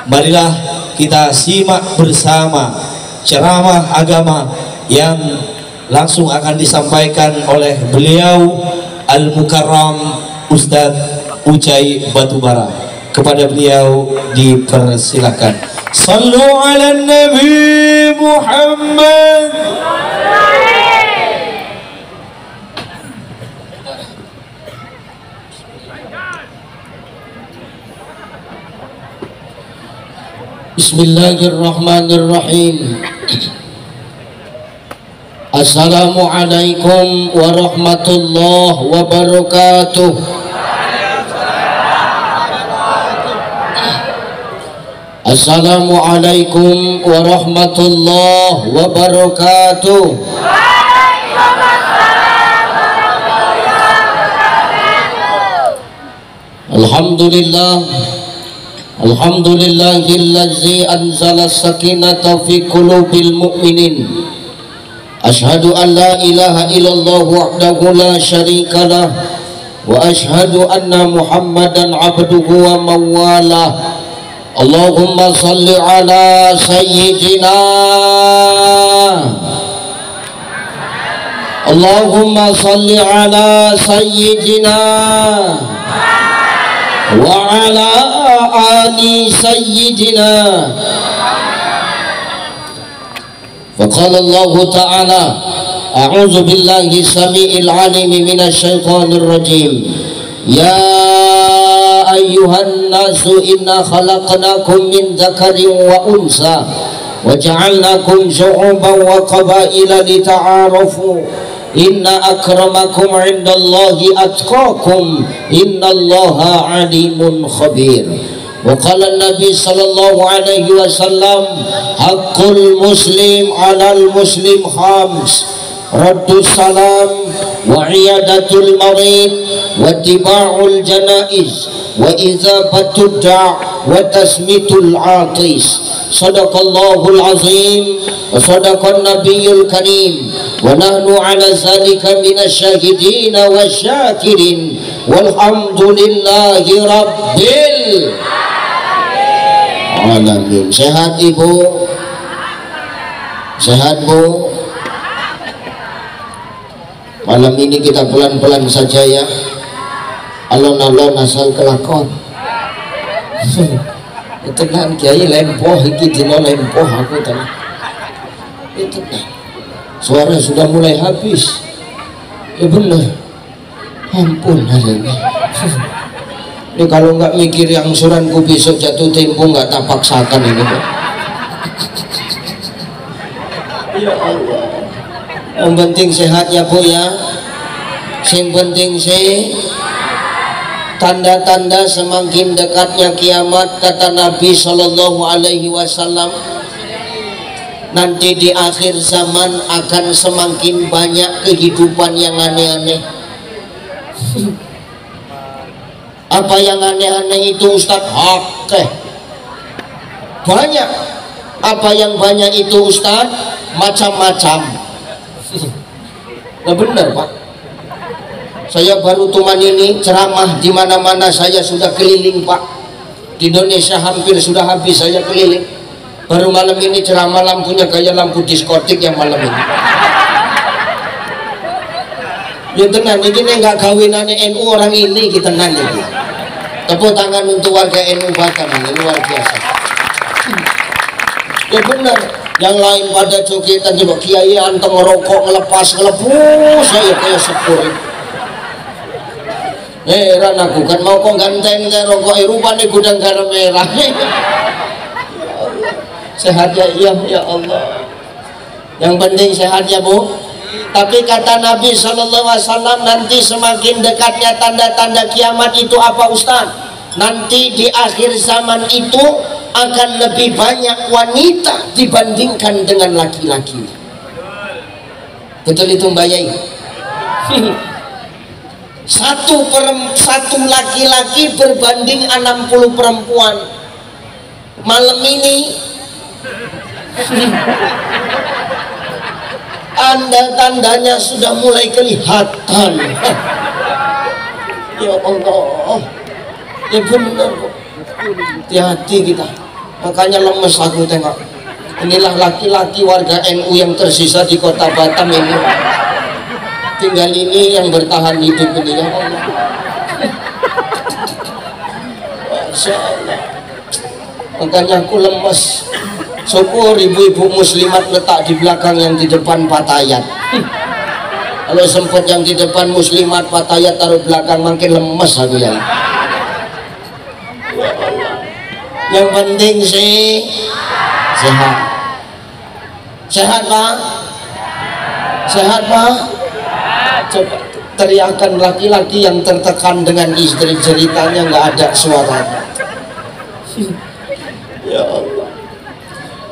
Marilah kita simak bersama ceramah agama yang langsung akan disampaikan oleh beliau Al-Mukarram Ustadz Ucai Batubara. Kepada beliau dipersilakan. Sallu ala Nabi Muhammad. Bismillahirrahmanirrahim. Assalamualaikum warahmatullahi wabarakatuh. Assalamualaikum warahmatullahi wabarakatuh. Alhamdulillah. Alhamdulillahillazi anzala sakinata fi qulubil mu'minin. Ashhadu an la ilaha illallah wahdahu la syarikalah wa ashhadu anna Muhammadan abduhu wa mawalah. Allahumma salli ala sayyidina. Allahumma salli ala sayyidina wa ala ali sayyidina. Faqala Allah ta'ala a'udzu billahi samii'il 'aliim minasy syaithaanir rajiim. Ya ayyuhan nasu inna khalaqnakum min dzakarin wa unsa wa ja'alnakum syu'uban wa qabaila lita'arafu. Inna akramakum 'indallahi atqakum. Innallaha 'alimun khabir. Wa qala an-nabi sallallahu alaihi wasallam haqqul muslim 'alal muslim khams: raddus salam wa iyadatul marid wa tiba'ul janaiz wa izabatud da' wa tasmitul atis. Sadaqallahul azim wa sadaqan nabiyul karim wa nahnu ala zalika minasyahidin wasyakirin walhamdulillahi rabbil alamin. Sehat ibu? Sehat bu? Malam ini kita pelan-pelan saja ya, alon-alon asal kelakon. Tenang kiai lempoh iki dino lempoh aku tenang. Itu suara sudah mulai habis. Ya benar. Ampun hari ini. Ini kalau nggak mikir yang suranku besok jatuh tempo nggak tak paksakan ini. Ya Allah. Yang penting sehat ya bu ya. Yang penting tanda-tanda semakin dekatnya kiamat, kata Nabi Shallallahu Alaihi Wasallam, nanti di akhir zaman akan semakin banyak kehidupan yang aneh-aneh. Apa yang aneh-aneh itu Ustadz? Oke, banyak. Apa yang banyak itu Ustadz? Macam-macam. Nah benar Pak, saya baru tuman ini ceramah di mana-mana, saya sudah keliling Pak. Di Indonesia hampir sudah habis saya keliling. Baru malam ini ceramah lampunya kayak lampu diskotik yang malam ini. Ya tenang, ini nggak kawinannya NU orang ini kita nanya. Tepuk tangan untuk warga NU Batam, ini luar biasa. Ya benar. Yang lain pada jogetan coba kiai anteng ngerokok ngelepas saya kayak sepur. Heran aku kan mau kok ganteng kayak rokok rupanya gudang garam merah. Sehat ya, ya Allah. Yang penting sehat ya bu. Tapi kata Nabi SAW, nanti semakin dekatnya tanda-tanda kiamat itu apa Ustaz? Nanti di akhir zaman itu akan lebih banyak wanita dibandingkan dengan laki-laki. Betul itu Mbak Yai? Satu laki-laki berbanding 60 perempuan. Malam ini tanda-tandanya sudah mulai kelihatan. Ya Allah, ya benar, hati-hati kita. Makanya lemes aku tengok. Inilah laki-laki warga NU yang tersisa di kota Batam ini. Tinggal ini yang bertahan hidup ini, ya Allah. Masya Allah. Makanya aku lemes. Syukur ibu-ibu muslimat letak di belakang, yang di depan patayat. Kalau sempat yang di depan muslimat patayat taruh belakang, makin lemes aku ya. Yang penting sih sehat. Sehat Pak? Sehat Pak? Coba teriakan laki-laki yang tertekan dengan istri, ceritanya nggak ada suaranya. Ya Allah.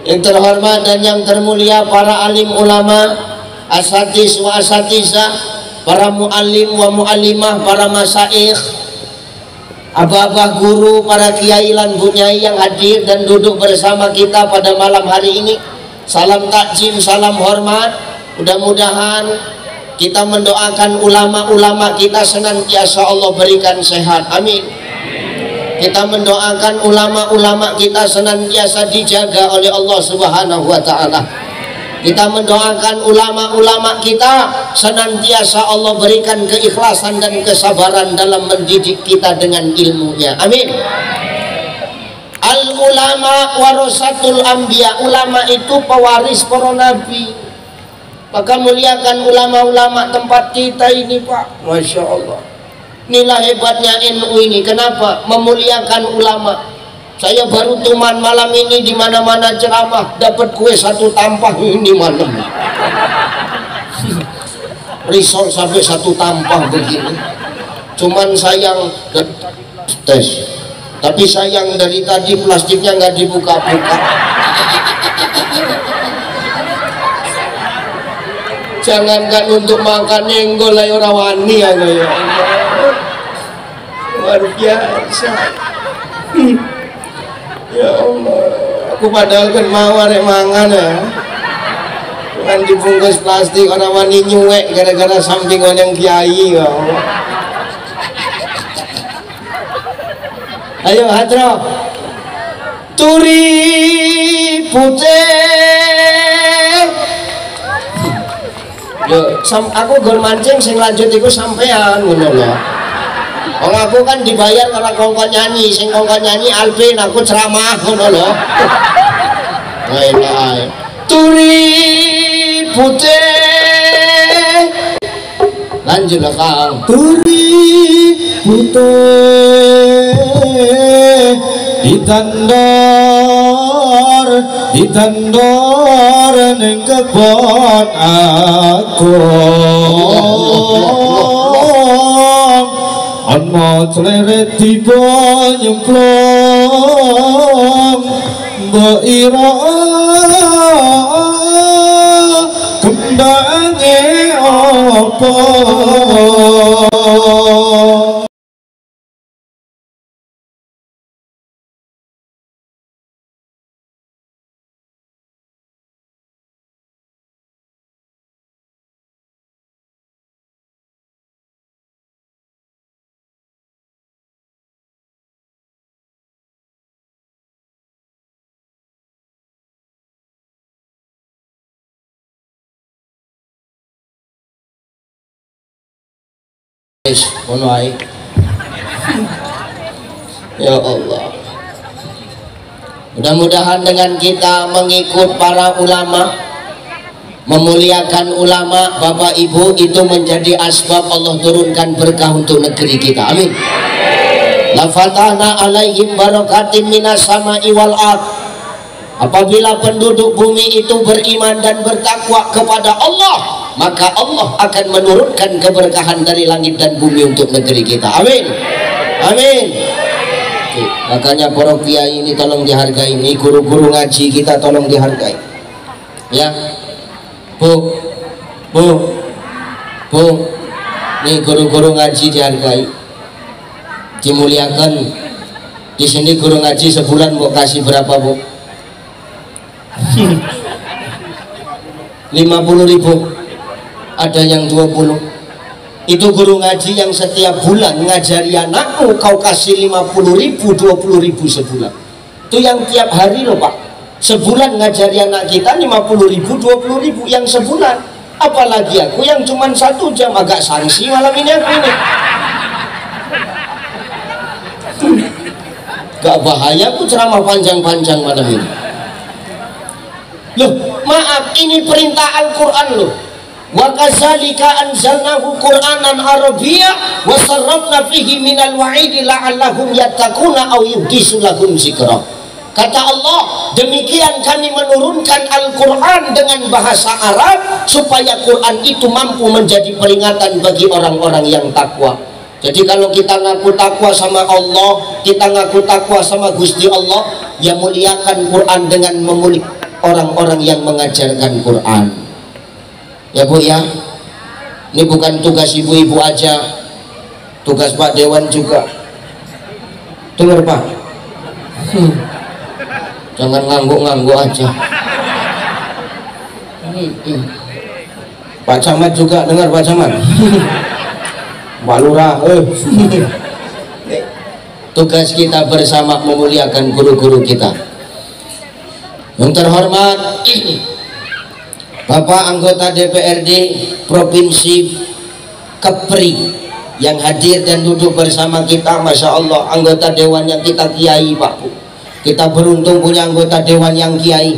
Yang terhormat dan yang termulia para alim ulama, asatiz wa asatizah, para muallim wa muallimah, para masaikh, abah-abah guru, para kiai lan bunyai yang hadir dan duduk bersama kita pada malam hari ini. Salam takjim, salam hormat. Mudah-mudahan kita mendoakan ulama-ulama kita senantiasa Allah berikan sehat, amin. Kita mendoakan ulama-ulama kita senantiasa dijaga oleh Allah Subhanahu wa ta'ala. Kita mendoakan ulama-ulama kita senantiasa Allah berikan keikhlasan dan kesabaran dalam mendidik kita dengan ilmunya, amin. Al ulama warasatul anbiya, ulama itu pewaris para nabi. Maka muliakan ulama-ulama tempat kita ini Pak. Masya Allah. Inilah hebatnya NU ini. Kenapa? Memuliakan ulama. Saya baru tuman malam ini di mana-mana ceramah dapat kue satu tampah ini malam. Risol sampai satu tampah begini. Cuman sayang tes. Tapi sayang dari tadi plastiknya nggak dibuka-buka. Jangankan untuk makan nenggol ayo rawani ya Allah. Luar biasa. Ya Allah. Aku padahal kan mau arek mangan ya. Kan dibungkus plastik orang wani nyuwek gara-gara samping yang kiai ya Allah. Ayo hadro turi putih. Yo, aku gol mancing sing lanjut iku sampean ngono lho. Wong aku kan dibayar ora kongkon nyanyi, sing kongkon nyanyi Alvin, aku ceramah ngono lho. Wae turi putih. Lanjut lah Kang. Turi putih ditandor ning kebon aku ana cleret tiba nyemplung mbok ira kendange apa. Ya Allah, mudah-mudahan dengan kita mengikut para ulama, memuliakan ulama, Bapak Ibu, itu menjadi asbab Allah turunkan berkah untuk negeri kita, amin. La fatahna alaihim barakatim minas sama'i wal ard. Apabila penduduk bumi itu beriman dan bertakwa kepada Allah, maka Allah akan menurunkan keberkahan dari langit dan bumi untuk negeri kita, amin, amin. Makanya para kiai ini tolong dihargai, ini guru-guru ngaji kita tolong dihargai ya. Bu nih guru-guru ngaji dihargai, dimuliakan. Di sini guru ngaji sebulan mau kasih berapa Bu? 50.000, ada yang 20. Itu guru ngaji yang setiap bulan ngajari anakmu, kau kasih 50.000, 20.000 sebulan. Itu yang tiap hari loh Pak. Sebulan ngajari anak kita 50.000, 20.000 yang sebulan. Apalagi aku yang cuma 1 jam, agak sanksi malam ini aku ini. Gak bahaya aku ceramah panjang-panjang malam ini. Loh, maaf, ini perintah Al-Quran loh. Wa kadzalika anzalnahu Qur'anan Arabiyya wa sarrafna fihi minal wa'idi la'allahum yattaquna aw yuhdisu lahum dzikra. Kata Allah, demikian kami menurunkan Al-Quran dengan bahasa Arab supaya Quran itu mampu menjadi peringatan bagi orang-orang yang takwa. Jadi kalau kita ngaku takwa sama Allah, kita ngaku takwa sama Gusti Allah, ya muliakan Quran dengan memuliakan orang-orang yang mengajarkan Quran. Ya Bu ya, ini bukan tugas ibu-ibu aja, tugas Pak Dewan juga. Dengar Pak, jangan ngangguk-ngangguk aja. Pak Camat juga dengar Pak Camat. Pak Lurah, tugas kita bersama memuliakan guru-guru kita. Yang terhormat Bapak anggota DPRD Provinsi Kepri yang hadir dan duduk bersama kita, Masya Allah, anggota dewan yang kita kiai Pak Bu. Kita beruntung punya anggota dewan yang kiai.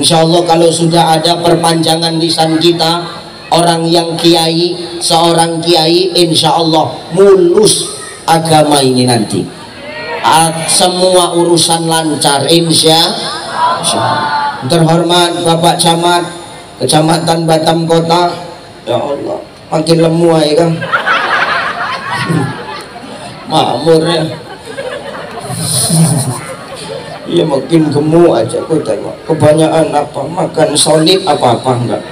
Insya Allah kalau sudah ada perpanjangan lisan kita, orang yang kiai, seorang kiai, insya Allah mulus agama ini nanti. Semua urusan lancar, insya Allah. Terhormat Bapak Camat Kecamatan Batam Kota, ya Allah, makin lemu ya kan. Makmur ya. Iya makin gemuk aja aku tengok. Kebanyakan apa? Makan solid apa-apa enggak.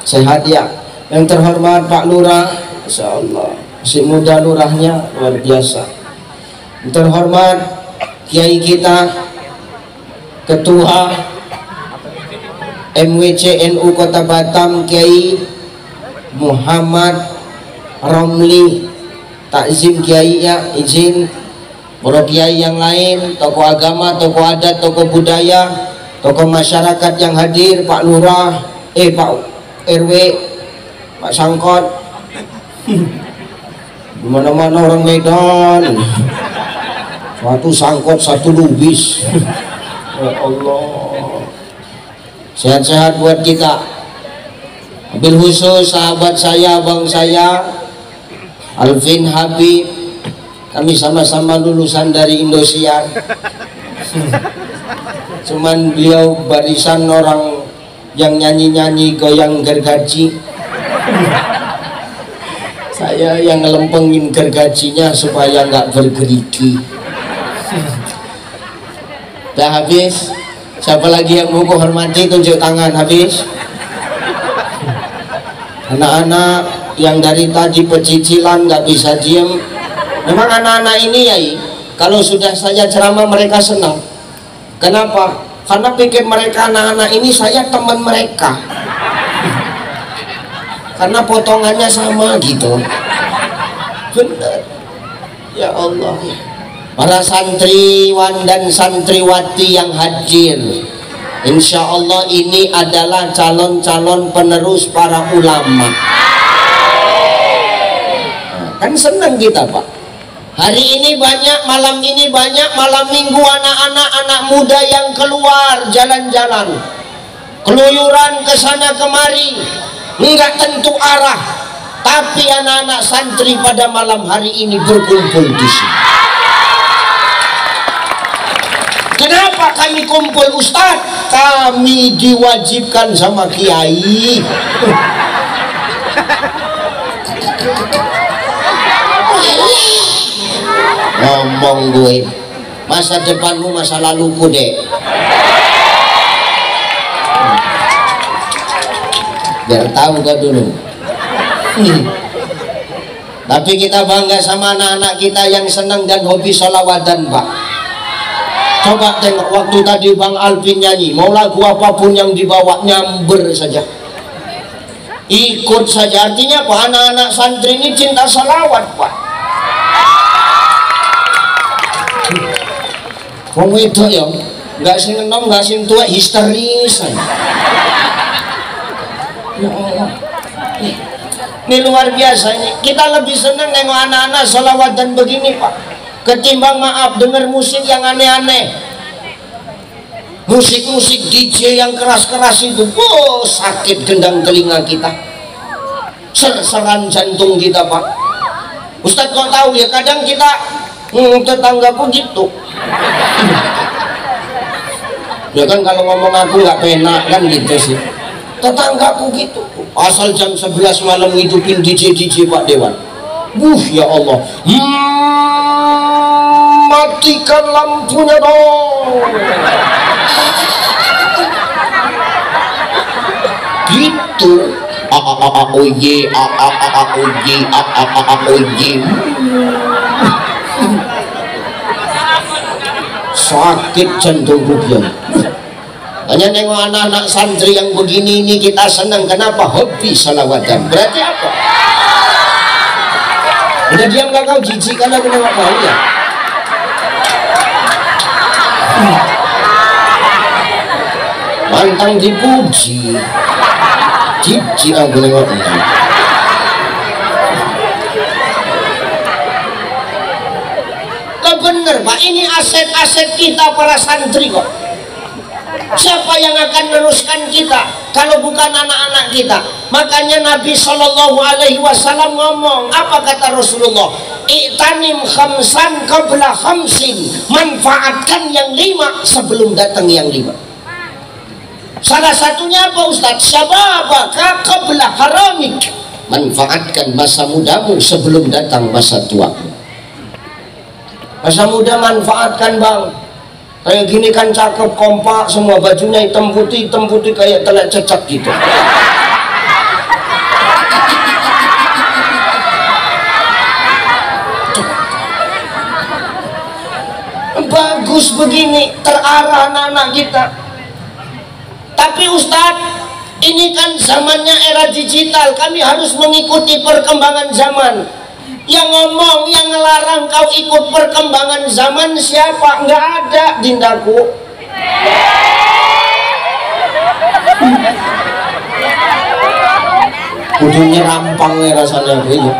Sehat ya. Yang terhormat Pak Lurah, Masya Allah, masih muda lurahnya, luar biasa. Yang terhormat Kiai kita, Ketua MWC NU Kota Batam, Kiai Muhammad Romli Takzim Kiai, ya izin para kiai yang lain, tokoh agama, tokoh adat, tokoh budaya, tokoh masyarakat yang hadir, Pak Lurah, Pak RW, Pak Sangkot, dimana-mana orang Medan, satu sangkot, satu lubis. Ya Allah, sehat-sehat buat kita. Mobil khusus sahabat saya, abang saya Alvin Habib, kami sama-sama lulusan dari Indosiar. Cuman beliau barisan orang yang nyanyi-nyanyi goyang gergaji. Saya yang ngelempengin gergajinya supaya nggak bergerigi. Dah habis. Siapa lagi yang mau hormati, tunjuk tangan. Habis. Anak-anak yang dari tadi pecicilan nggak bisa diem. Memang anak-anak ini ya, kalau sudah saya ceramah mereka senang. Kenapa? Karena pikir mereka anak-anak ini saya teman mereka. Karena potongannya sama gitu. Benar. Ya Allah. Para santriwan dan santriwati yang hadir, insya Allah ini adalah calon-calon penerus para ulama. Kan senang kita Pak. Hari ini banyak, malam ini banyak, malam minggu anak-anak, anak muda yang keluar jalan-jalan, keluyuran ke sana kemari, enggak tentu arah, tapi anak-anak santri pada malam hari ini berkumpul di sini. Kenapa kami kumpul Ustadz? Kami diwajibkan sama kiai. Ngomong gue, masa depanmu masa laluku dek. Biar tahu kau dulu. Tapi kita bangga sama anak-anak kita yang senang dan hobi sholawatan Pak. Coba tengok waktu tadi Bang Alvin nyanyi, mau lagu apapun yang dibawa nyamber saja, ikut saja. Artinya apa? Anak-anak santri ini cinta salawat Pak. Wong itu ya nggak sing enom, nggak sing tua, histeris. Ya Allah, ini luar biasa ini. Kita lebih senang nengok anak-anak sholawatan begini Pak, ketimbang maaf dengar musik yang aneh-aneh, musik-musik DJ yang keras-keras itu. Oh, sakit gendang telinga kita, serseran jantung kita Pak. Ustadz kok tahu ya, kadang kita tetanggaku gitu. Ya kan kalau ngomong aku nggak penak kan gitu sih. Tetanggaku gitu, asal jam 11 malam ngidupin DJ Pak Dewan. Ya Allah, matikan lampunya dong. Gitu. Sakit jantung rupiah. Hanya nengok anak-anak santri yang begini ini kita senang. Kenapa? Hobi salawatan. Berarti apa? Udah diam gak kau, jijik kan aku nengok kau ya. Mantang dipuji, jijik aku nengoknya. Lah bener Pak, ini aset-aset kita para santri kok. Siapa yang akan meneruskan kita kalau bukan anak-anak kita? Makanya Nabi SAW ngomong, apa kata Rasulullah? I'tanim khamsan qabla khamsin, manfaatkan yang 5 sebelum datang yang 5. Salah satunya apa Ustaz? Syababaka qabla haramik, manfaatkan masa mudamu sebelum datang masa tua. Masa muda manfaatkan Bang. Kayak gini kan cakep, kompak, semua bajunya hitam putih kayak telek cecak gitu. Bagus begini, terarah anak-anak kita. Tapi Ustadz, ini kan zamannya era digital, kami harus mengikuti perkembangan zaman. Yang ngomong, yang ngelarang kau ikut perkembangan zaman siapa? Nggak ada, dindaku. Kudunya rampang ya rasanya gitu.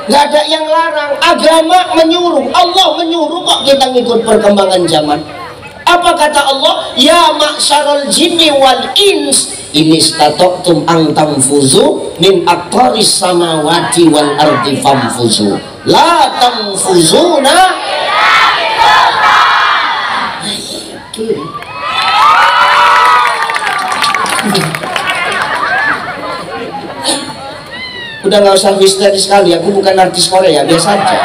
Nggak ada yang larang. Agama menyuruh, Allah menyuruh kok kita ngikut perkembangan zaman. Apa kata Allah? Ya ma'syarul jinni wal ins, ini statoktum ang tamfuzu min aqtaris samawati wal ardi famfuzu la tamfuzuna. Udah nggak usah histeris sekali, aku bukan artis Korea, biasa aja.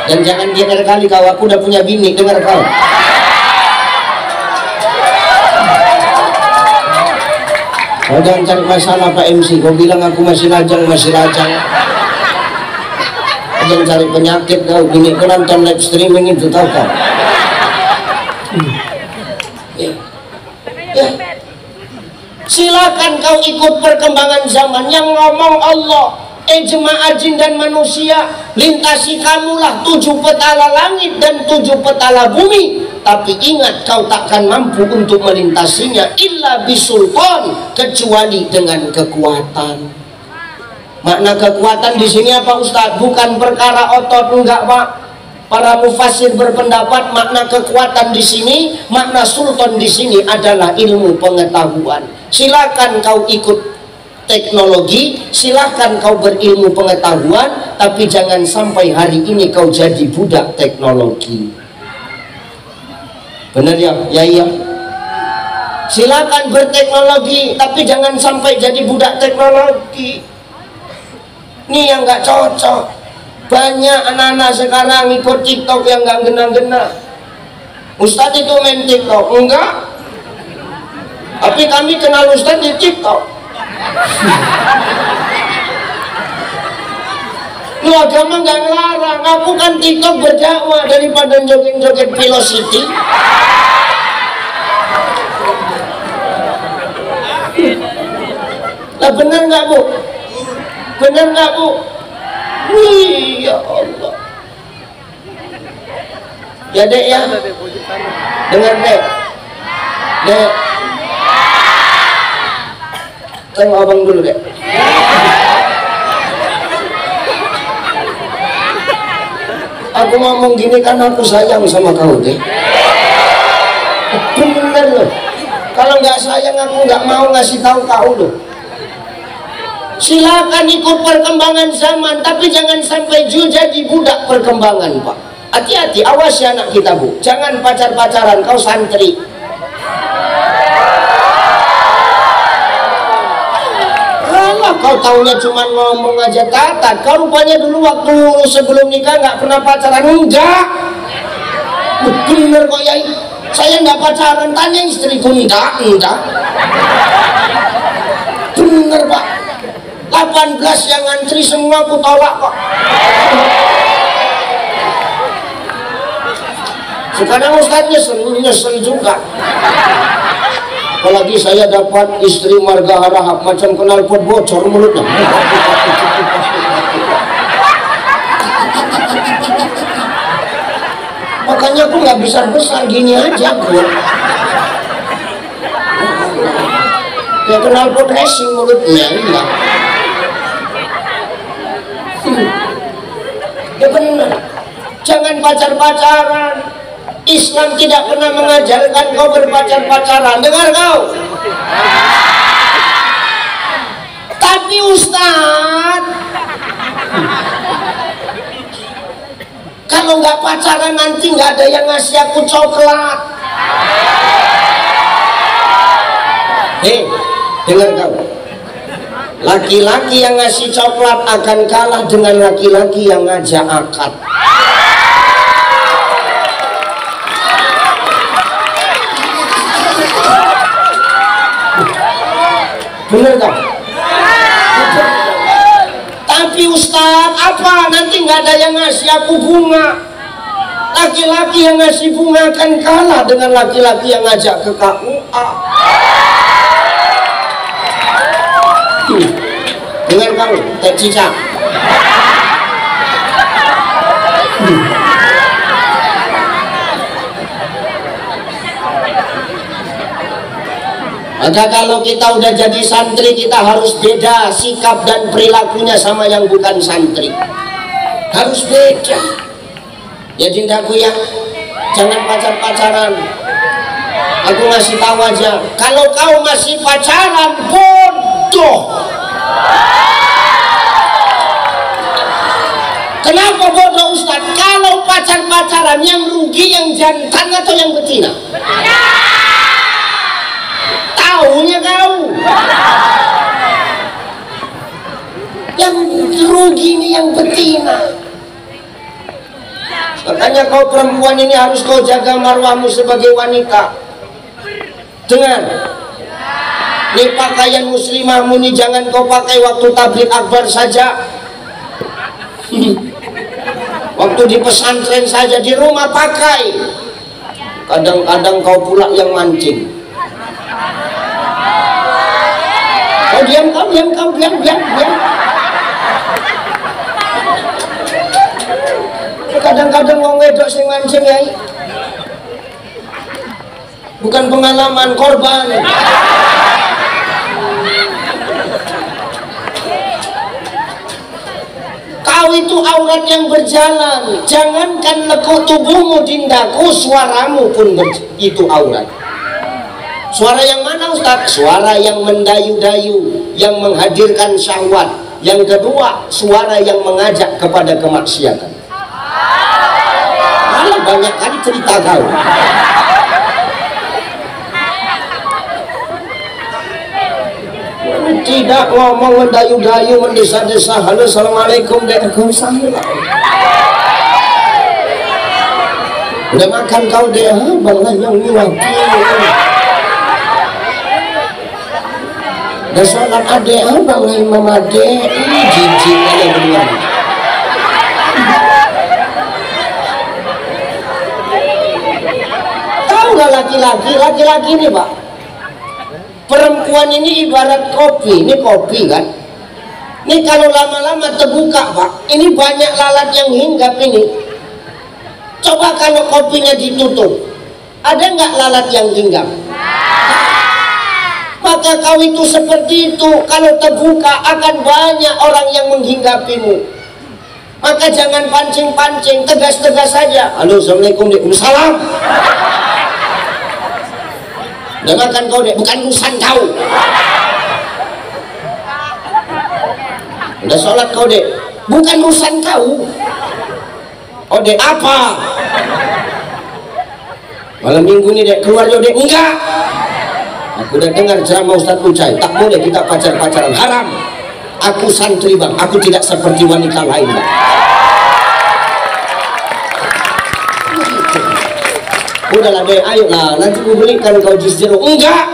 Dan jangan dengar kali kau, aku udah punya bini, dengar kau. Kau jangan cari masalah Pak MC, kau bilang aku masih lajang. Jangan cari penyakit kau, bini kau nonton live streaming itu, tahu kau. Ya. Silakan kau ikut perkembangan zaman, yang ngomong Allah. Jemaah jin dan manusia, lintasi kamulah 7 petala langit dan 7 petala bumi. Tapi ingat, kau takkan mampu untuk melintasinya illa bisultan, kecuali dengan kekuatan. Makna kekuatan di sini apa Ustaz? Bukan perkara otot, enggak Pak. Para mufassir berpendapat makna kekuatan di sini, makna sultan di sini adalah ilmu pengetahuan. Silakan kau ikut teknologi, silahkan kau berilmu pengetahuan, tapi jangan sampai hari ini kau jadi budak teknologi. Benar ya? Ya iya. Silakan berteknologi, tapi jangan sampai jadi budak teknologi. Ini yang nggak cocok. Banyak anak-anak sekarang ikut TikTok yang nggak gena-gena. Ustadz itu main TikTok? Enggak. Tapi kami kenal Ustadz di TikTok. Lu agama nggak ngelarang, aku kan TikTok berdakwah daripada joget-joget Velocity. Lah bener nggak Bu? Bener nggak Bu? Wih, ya Allah. Ya dek ya, dengar dek, dek, tengok abang dulu dek. Aku ngomong gini karena aku sayang sama kau dek. Bener loh. Kalau nggak sayang aku nggak mau ngasih tahu kau loh. Silakan ikut perkembangan zaman, tapi jangan sampai jadi budak perkembangan, Pak. Hati-hati, awas ya anak kita, Bu. Jangan pacar-pacaran, kau santri. Alah, kau taunya cuma ngomong aja tatat. Kau rupanya dulu waktu sebelum nikah nggak pernah pacaran. Enggak. Bener kok ya. Saya nggak pacaran, tanya istriku. Enggak. Bener, Pak. 18 yang ngantri semua aku tolak kok. Sekarang Ustaz nyesel juga. Apalagi saya dapat istri marga harahap macam knalpot bocor mulutnya. Makanya aku nggak besar-besar gini aja gue. Ya knalpot racing mulutnya, iya. Ya benar. Jangan pacar-pacaran. Islam tidak pernah mengajarkan kau berpacar-pacaran. Dengar kau. Tapi Ustaz, kalau nggak pacaran nanti nggak ada yang ngasih aku coklat. Dengar kau. Laki-laki yang ngasih coklat akan kalah dengan laki-laki yang ngajak akad. Bener tak? Tapi Ustaz, apa? Nanti nggak ada yang ngasih aku bunga. Laki-laki yang ngasih bunga akan kalah dengan laki-laki yang ngajak ke KUA. Dengar kamu, Teh Cica. Maka kalau kita udah jadi santri, kita harus beda sikap dan perilakunya sama yang bukan santri. Harus beda. Ya dindaku ya, jangan pacar-pacaran. Aku ngasih tahu aja, kalau kau masih pacaran, bodoh. Kenapa bodoh Ustaz? Kalau pacar-pacaran yang rugi yang jantan atau yang betina? Taunya kau. Yang rugi ini yang betina. Makanya kau perempuan ini harus kau jaga marwahmu sebagai wanita. Dengar, ini pakaian muslimahmu ini jangan kau pakai waktu tabligh akbar saja. Waktu di pesantren saja, di rumah pakai. Kadang-kadang kau pula yang mancing. Kau diam. Kadang-kadang wong wedok sing mancing ya. Bukan pengalaman, korban. Kau itu aurat yang berjalan. Jangankan lekuk tubuhmu dindaku, suaramu pun itu aurat. Suara yang mana Ustaz? Suara yang mendayu-dayu, yang menghadirkan syahwat. Yang kedua, suara yang mengajak kepada kemaksiatan. Malah banyak kali cerita kau. Tidak ngomong mendayu-dayu, mendesa-desa. Halo, assalamualaikum. Waalaikumsalam. Udah makan kau deh, bang yang nyuapin. Udah sholat adek, bang imam adek. Ini jijik aja berdua. Tahu nggak laki-laki ini Pak? Perempuan ini ibarat kopi, ini kopi kan? Ini kalau lama-lama terbuka Pak, ini banyak lalat yang hinggap ini. Coba kalau kopinya ditutup, ada nggak lalat yang tinggal? Maka kau itu seperti itu, kalau terbuka akan banyak orang yang menghinggapimu. Maka jangan pancing-pancing, tegas-tegas saja. Halo, assalamualaikum, waalaikumsalam. Udah makan kau dek, bukan urusan kau. Udah sholat kau dek, bukan urusan kau. Oh dek apa? Malam minggu ini dek keluar dek, enggak. Aku udah dengar ceramah Ustaz Ucai, tak boleh kita pacar-pacaran, haram. Aku santri bang, aku tidak seperti wanita lain bang. Udahlah deh, ayolah, nanti aku belikan kau jus jeruk. Enggak.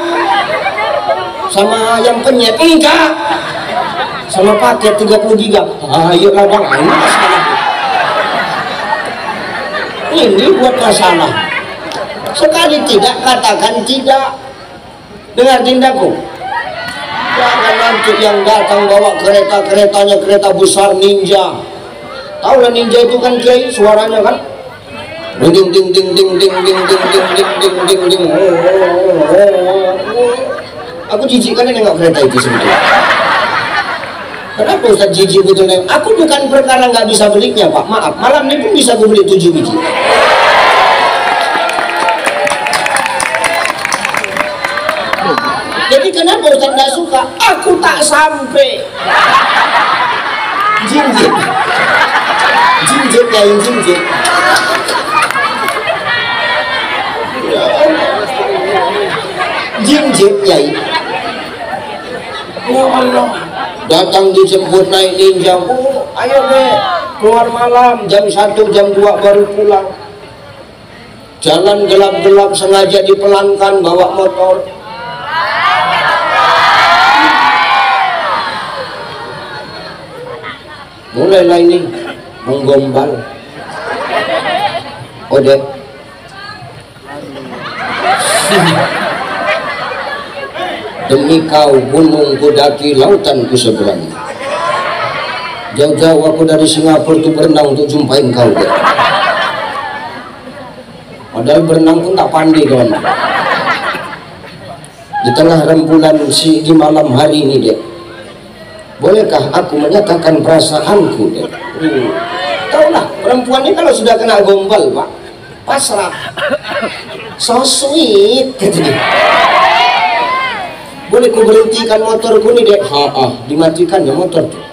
Sama ayam penyet, enggak. Sama paket 30 giga. Ayolah bang, ini masalah. Ini buat masalah. Sekali tidak, katakan tidak. Dengar tindakku. Jangan nanti yang datang bawa kereta-keretanya, kereta besar ninja. Tahu lah ninja itu kan kiai, suaranya kan ding ding ding ding ding ding ding ding ding ding ding ding. Aku jijik kan nengok kereta itu sebetulnya. Kenapa Ustaz jijik betul nengok? Aku bukan perkara nggak bisa belinya Pak, maaf. Malam ini pun bisa aku beli 7 biji. Jadi kenapa Ustaz nggak suka? Aku tak sampai. Jinjit ya, jinjit. Jinjit ya. Ya Allah. Datang dijemput naik ninja. Oh, ayo deh keluar malam jam 1 jam 2 baru pulang. Jalan gelap-gelap sengaja dipelankan bawa motor. Mulailah ini menggombal. Ode. Demi kau gunung ku daki, lautan ku seberangi. Jauh-jauh aku dari Singapura tuh berenang untuk jumpain kau deh. Padahal berenang pun tak pandai kawan. Di tengah rembulan di malam hari ini deh. Bolehkah aku menyatakan perasaanku deh? Taulah perempuan ini kalau sudah kena gombal Pak, pasrah. So sweet katanya. Boleh ku berhentikan motorku nih dek? Dimatikan ya motor tuh.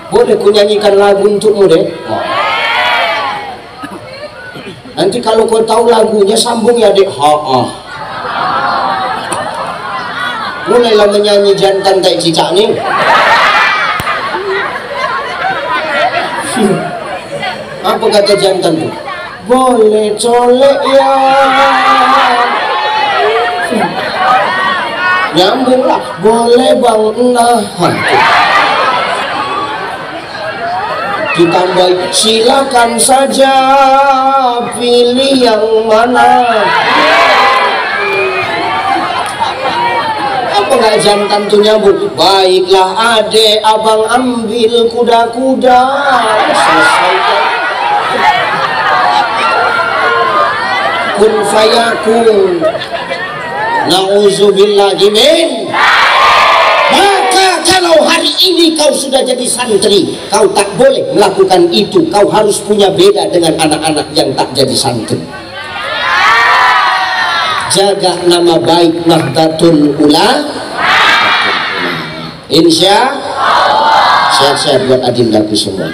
Boleh ku nyanyikan lagu untukmu dek? Nanti kalau kau tahu lagunya sambung ya dek. Mulailah menyanyi jantan tai cicak nih. Apa kata jantan tuh? Boleh colek ya. Nyambunglah. Boleh bang nah. Ditambah silakan saja pilih yang mana. Apa nggak jantan tuh nyambung? Baiklah adek abang ambil kuda-kuda. Selesai. Kun fayakun. Nauzubillahi min. Maka kalau hari ini kau sudah jadi santri, kau tak boleh melakukan itu. Kau harus punya beda dengan anak-anak yang tak jadi santri. Jaga nama baik Nahdlatul Ulama. Insya Allah. Sehat-sehat buat adindaku semua.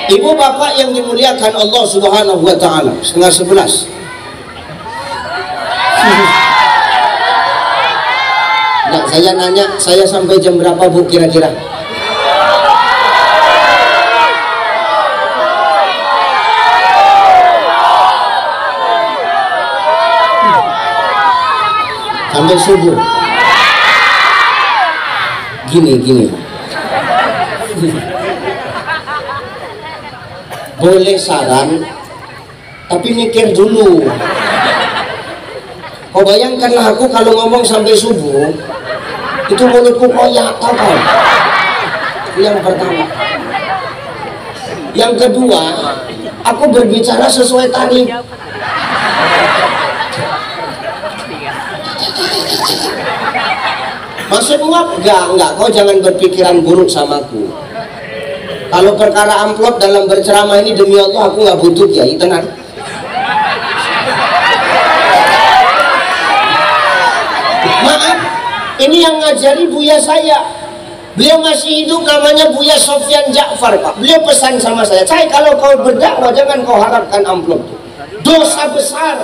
Ibu bapak yang dimuliakan Allah Subhanahu wa ta'ala. 10:30. Nah, saya nanya, saya sampai jam berapa Bu kira-kira? Sampai subuh. Gini. Boleh saran, tapi mikir dulu. Kau bayangkanlah aku kalau ngomong sampai subuh, itu mulutku koyak, tau kan? Yang pertama. Yang kedua, Aku berbicara sesuai tarif. Maksudmu enggak, kau jangan berpikiran buruk samaku. Kalau perkara amplop dalam berceramah ini, demi Allah aku nggak butuh kiai, tenang. Maaf, ini yang ngajari Buya saya. Beliau masih hidup, namanya Buya Sofyan Ja'far, Pak. Beliau pesan sama saya, kalau kau berdakwah jangan kau harapkan amplop. Dosa besar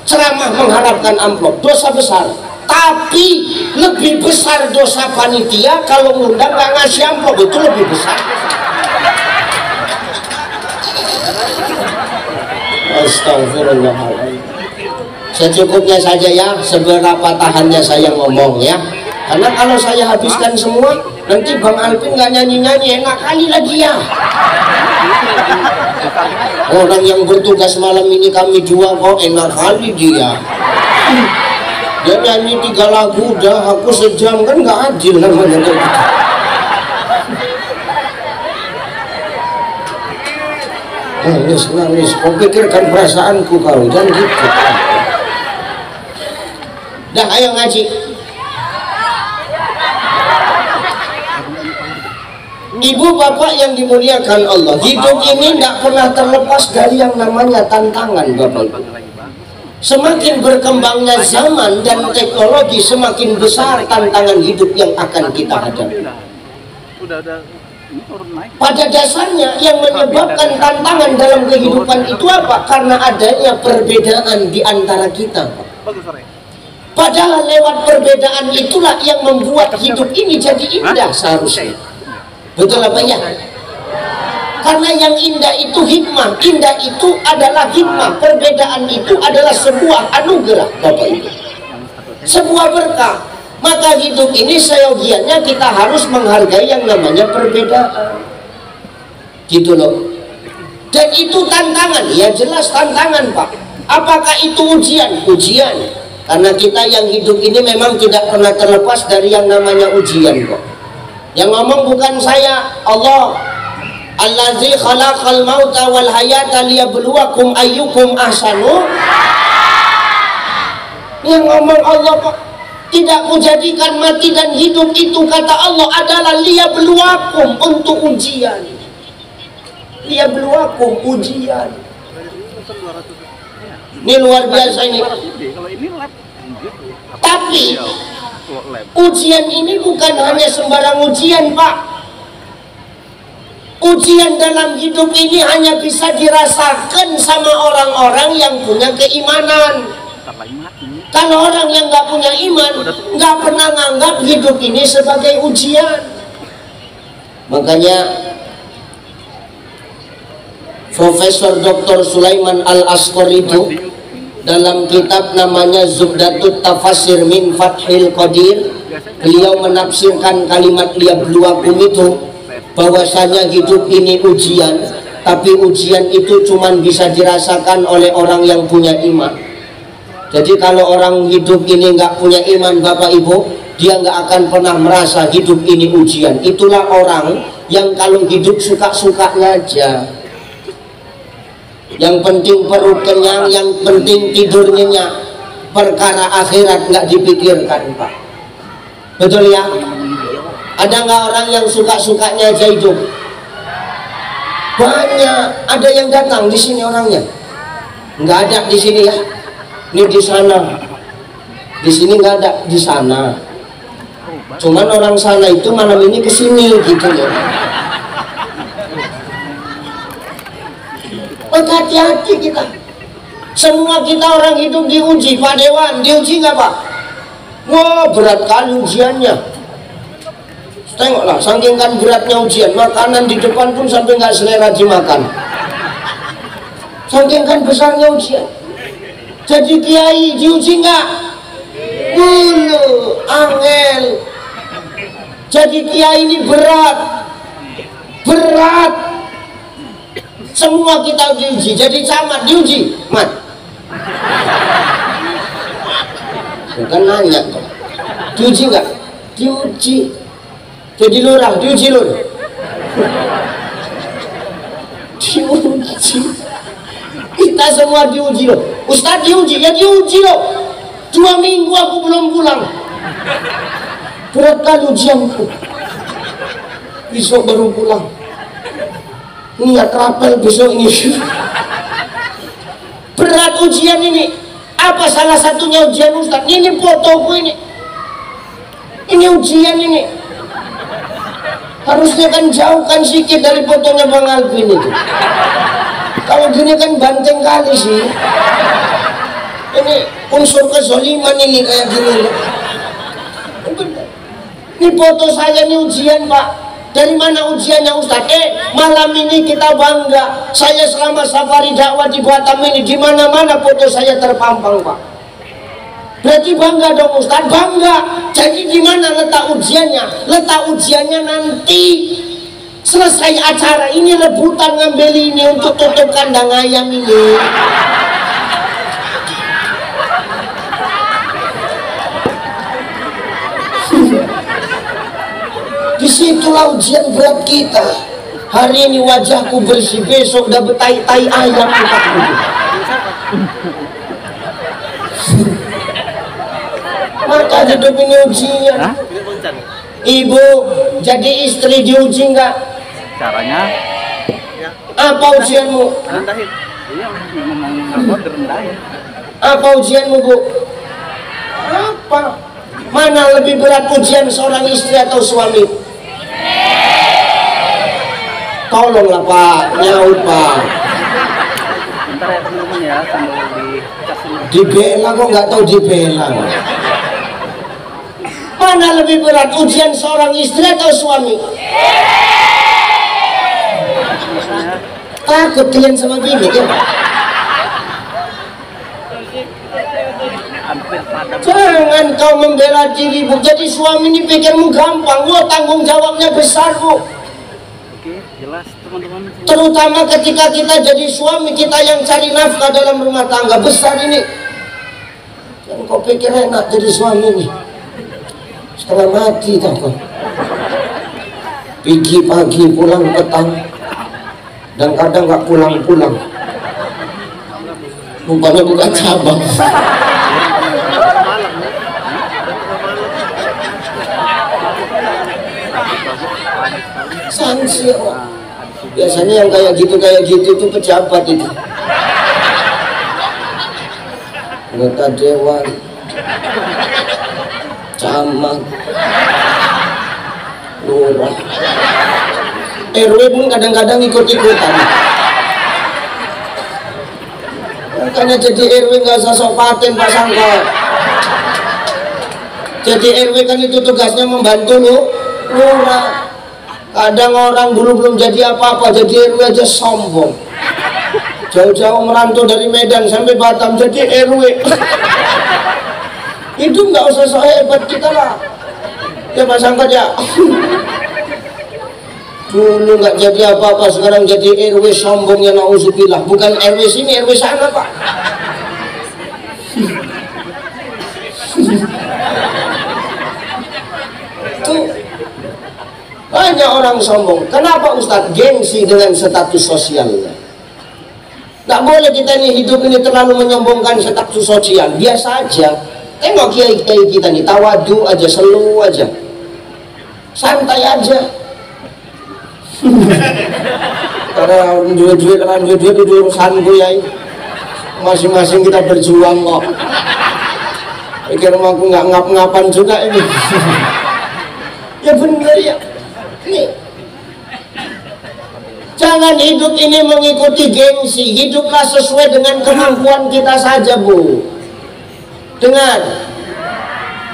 ceramah mengharapkan amplop, dosa besar. Tapi lebih besar dosa panitia kalau ngundang nggak ngasih amplop, itu lebih besar. Astagfirullahaladzim. Secukupnya saja ya, seberapa tahannya saya ngomong ya. Karena kalau saya habiskan semua, nanti Bang Alvin nggak nyanyi-nyanyi, enak kali lagi ya. Orang yang bertugas malam ini kami dua kok enak kali dia. Dia nyanyi 3 lagu udah aku sejam, kan nggak adil namanya kayak gitu. Nangis, kau pikirkan perasaanku kau, jangan gitu. Dah, ayo ngaji. Ibu bapak yang dimuliakan Allah, hidup ini tidak pernah terlepas dari yang namanya tantangan, bapak ibu. Semakin berkembangnya zaman dan teknologi, semakin besar tantangan hidup yang akan kita hadapi. Pada dasarnya yang menyebabkan tantangan dalam kehidupan itu apa? Karena adanya perbedaan di antara kita. Padahal lewat perbedaan itulah yang membuat hidup ini jadi indah seharusnya. Betul apa ya? Karena yang indah itu hikmah, indah itu adalah hikmah, perbedaan itu adalah sebuah anugerah, Bapak Ibu, sebuah berkah. Maka hidup ini seyogianya kita harus menghargai yang namanya perbedaan, gitu loh. Dan itu tantangan, ya jelas tantangan, Pak. Apakah itu ujian? Ujian, karena kita yang hidup ini memang tidak pernah terlepas dari yang namanya ujian kok. Yang ngomong bukan saya, Allah. Allazi khalaqal mauta wal hayata liyabluwakum ayyukum ahsanu. Yang ngomong Allah, Pak. Tidak kujadikan mati dan hidup itu, kata Allah, adalah liyabluwakum, untuk ujian. Liyabluwakum, ujian. Ini luar biasa ini. Tapi ujian ini bukan hanya sembarang ujian, Pak. Ujian dalam hidup ini hanya bisa dirasakan sama orang-orang yang punya keimanan. Kalau orang yang nggak punya iman, nggak pernah nganggap hidup ini sebagai ujian. Makanya Profesor Dr. Sulaiman Al-Asqar itu dalam kitab namanya Zubdatut Tafasir min Fathil Qadir, beliau menafsirkan kalimat liyabluwakum itu bahwasanya hidup ini ujian, tapi ujian itu cuma bisa dirasakan oleh orang yang punya iman. Jadi kalau orang hidup ini nggak punya iman, Bapak Ibu, dia nggak akan pernah merasa hidup ini ujian. Itulah orang yang kalau hidup suka-sukanya aja, yang penting perut kenyang, yang penting tidur nyenyak, perkara akhirat nggak dipikirkan, Pak. Betul ya? Ada nggak orang yang suka-sukanya aja hidup? Banyak. Ada yang datang di sini orangnya? Nggak ada di sini ya? Ini di sana. Di sini nggak ada, di sana. Cuman orang sana itu malam ini ke sini gitu ya. Hati-hati kita. Semua kita orang hidup diuji, Pak Dewan. Diuji nggak, Pak? Wah, berat kali ujiannya. Tengoklah, saking kan beratnya ujian, makanan di depan pun sampai nggak selera dimakan. Saking kan besarnya ujian. Jadi kiai diuji nggak? Angel. Jadi kiai ini berat, berat. Semua kita diuji. Jadi camat diuji, Mat. Bukan nanya kok. Diuji nggak? Diuji. Jadi lurah, diuji lur. Diuji. Kita semua diuji loh. Ustaz diuji, ya diuji loh. 2 minggu aku belum pulang. Berat kali ujianku. Besok baru pulang. Niat rapel besok ini. Berat ujian ini. Apa salah satunya ujian Ustaz? Ini fotoku ini. Ini ujian ini. Harusnya kan jauhkan sedikit dari fotonya Bang Alvin itu. Kalau gini kan banteng kali sih. Ini unsur kezaliman ini kayak gini. Ini foto saya ini ujian Pak. Dari mana ujiannya Ustaz? Malam ini kita bangga. Saya selama safari dakwah di Batam ini di mana-mana foto saya terpampang Pak. Berarti bangga dong Ustaz, bangga. Jadi di mana letak ujiannya? Letak ujiannya nanti selesai acara ini, rebutan ngambil ini untuk tutup kandang ayam ini. Disitulah ujian berat kita. Hari ini wajahku bersih, besok udah betai-tai ayam kita. Maka hidup ini ujian. Ibu jadi istri diuji nggak? Caranya? Apa ujianmu? Apa ujianmu Bu? Apa? Mana lebih berat ujian seorang istri atau suami? Tolonglah Pak, nyaut Pak. Bentar ya teman-teman ya, sambil dicas dulu. Dibela kok nggak tahu dibela. Mana lebih berat ujian seorang istri atau suami? Takut kalian sama bini ya Pak? Jangan kau membela dirimu. Jadi suami ini pikirmu gampang. Wah, tanggung jawabnya besar Bu. Oke, jelas teman-teman. Terutama ketika kita jadi suami, kita yang cari nafkah dalam rumah tangga. Besar ini. Jangan kau pikir enak jadi suami ini. Setengah mati tau kau. Pergi pagi pulang petang. Dan kadang nggak pulang-pulang. Rupanya bukan cabang. Sanksi biasanya yang kayak gitu itu pejabat itu, anggota dewan, camat, lurah, RW pun kadang-kadang ikut-ikutan. Makanya jadi RW nggak usah sok paten Pak Sangka. Jadi RW kan itu tugasnya membantu lurah. Kadang orang dulu belum jadi apa-apa, jadi RW aja sombong. Jauh-jauh merantau dari Medan sampai Batam jadi RW. Itu nggak usah so hebat kita lah. Ya Pak Sangka ya. Dulu nggak jadi apa-apa, sekarang jadi RW sombongnya nauzubillah. Bukan RW sini, RW sana Pak. Tuh. Banyak orang sombong. Kenapa Ustadz? Gengsi dengan status sosialnya. Nggak boleh kita ini hidup ini terlalu menyombongkan status sosial. Biasa aja. Tengok kiai-kiai kita nih, tawadu aja, selu aja, santai aja. Karena duit-duit itu urusan gue ya. Masing-masing kita berjuang kok. Pikir aku nggak ngap-ngapan juga ini. Ya bener ya. Nih. Jangan hidup ini mengikuti gengsi. Hiduplah sesuai dengan kemampuan kita saja Bu. Dengar.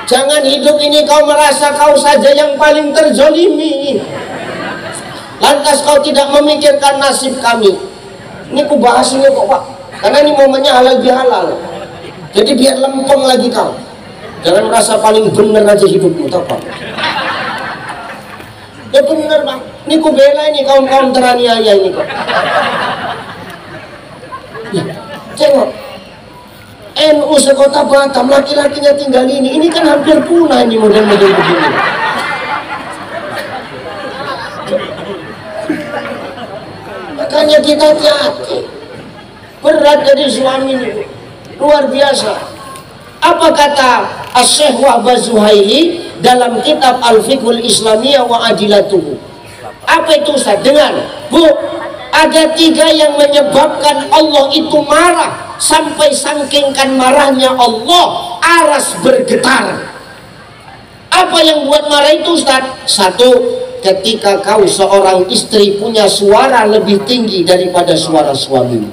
Jangan hidup ini kau merasa kau saja yang paling terzolimi, lantas kau tidak memikirkan nasib kami. Ini ku bahas ini kok Pak, karena ini momennya halal bihalal. Jadi biar lempeng lagi kau. Jangan merasa paling benar aja hidupmu, tau Pak. Ya bener Bang, ini ku bela ini kaum-kaum teraniaya ini kok. Ya, tengok NU sekota Batam, laki-lakinya tinggal ini kan hampir punah ini model-model begini. Makanya kita hati-hati. berat dari suami ini, luar biasa. Apa kata Asy-Syaikh Wahbah Zuhaili dalam kitab Al-Fiqhul Islamiyah wa Adilatuhu? Apa itu Ustaz? Dengar, Bu, ada 3 yang menyebabkan Allah itu marah, sampai sangkingkan marahnya Allah aras bergetar. Apa yang buat marah itu Ustaz? 1, ketika kau seorang istri punya suara lebih tinggi daripada suara suami.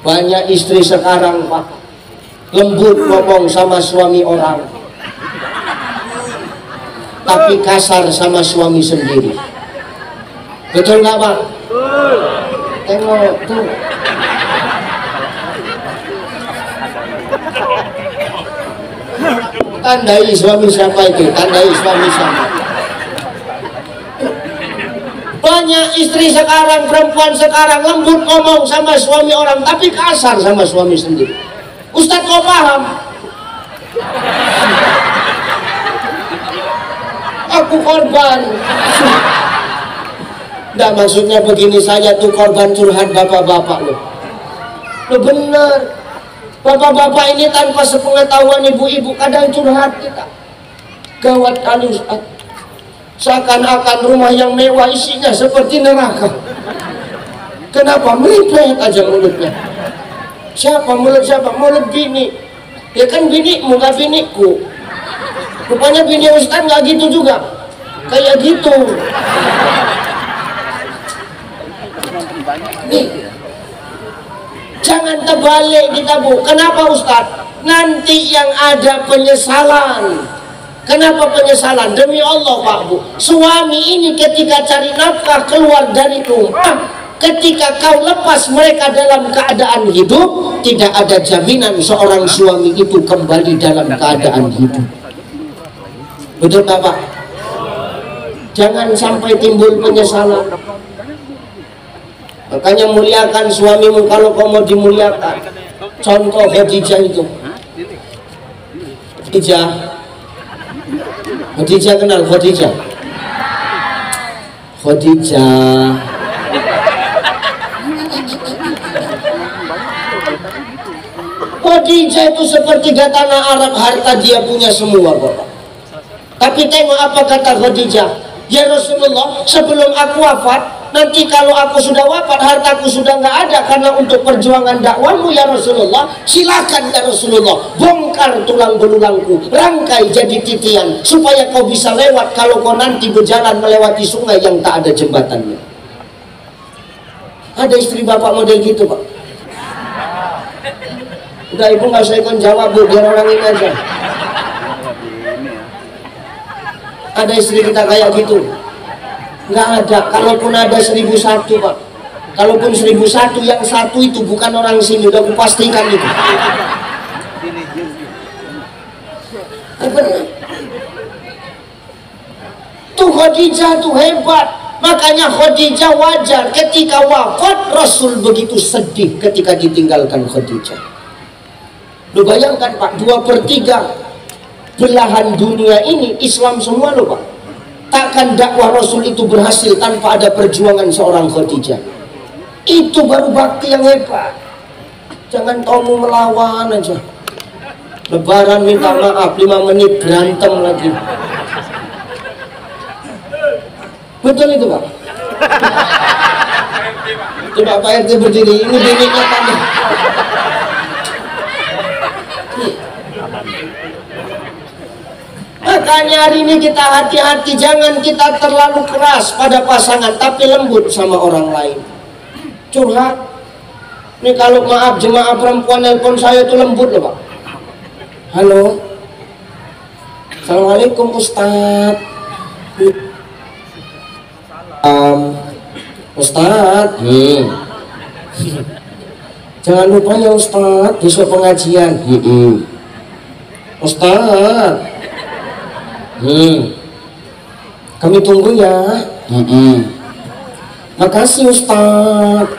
Banyak istri sekarang Pak lembut ngomong sama suami orang, tapi kasar sama suami sendiri. Betul nggak Pak? Tengok tuh. Tandai suami siapa itu? Tandai suami siapa? Banyak istri sekarang, perempuan sekarang lembut ngomong sama suami orang, tapi kasar sama suami sendiri. Ustadz kau paham? Aku korban. Nggak, maksudnya begini saja, tuh korban curhat bapak-bapak loh. Loh bener, bapak-bapak ini tanpa sepengetahuan ibu-ibu kadang curhat kita. Gawat kali Ustaz, seakan-akan rumah yang mewah isinya seperti neraka. Kenapa? Melipet aja mulutnya. Siapa mulut siapa? Mulut bini. Ya kan binimu, gak biniku. Rupanya bini Ustaz gak gitu juga, kayak gitu. Nih, jangan terbalik kita Bu. Kenapa Ustaz? Nanti yang ada penyesalan. Kenapa penyesalan? Demi Allah Pak Bu, suami ini ketika cari nafkah keluar dari rumah, ketika kau lepas mereka dalam keadaan hidup, tidak ada jaminan seorang suami itu kembali dalam keadaan hidup. Betul Bapak? Jangan sampai timbul penyesalan. Makanya muliakan suamimu kalau kau mau dimuliakan. Contoh Khadijah itu. Khadijah kenal Khadijah? Khadijah itu sepertiga tanah Arab, harta dia punya semua Bapak. Tapi tengok apa kata Khadijah, ya Rasulullah, sebelum aku wafat, nanti kalau aku sudah wafat, hartaku sudah nggak ada karena untuk perjuangan dakwahmu ya Rasulullah. Silakan ya Rasulullah, bongkar tulang belulangku, rangkai jadi titian, supaya kau bisa lewat kalau kau nanti berjalan melewati sungai yang tak ada jembatannya. Ada istri bapak model gitu Pak? Udah ibu nggak usah ikut jawab Bu, biar orang ini aja. Ada istri kita kayak gitu? Nggak ada. Kalaupun ada 1001 Pak, kalaupun 1001, yang satu itu bukan orang sini, udah kupastikan itu. Benar. Tuh Khadijah tuh hebat. Makanya Khadijah wajar ketika wafat Rasul begitu sedih ketika ditinggalkan Khadijah. Lu bayangkan Pak, 2/3 belahan dunia ini Islam semua loh Pak. Takkan dakwah Rasul itu berhasil tanpa ada perjuangan seorang Khadijah. Itu baru bakti yang hebat. Jangan kamu melawan aja. Lebaran minta maaf 5 menit berantem lagi. Betul itu Pak? Coba Pak RT berdiri, ini biniknya tadi. Makanya hari ini kita hati-hati, jangan kita terlalu keras pada pasangan, tapi lembut sama orang lain. Curhat. Ini kalau maaf jemaah perempuan nelpon saya itu lembut loh Pak. Halo, Assalamualaikum Ustadz. Ustadz, jangan lupa ya Ustadz, besok pengajian. Ustadz, kami tunggu ya. Makasih Ustadz.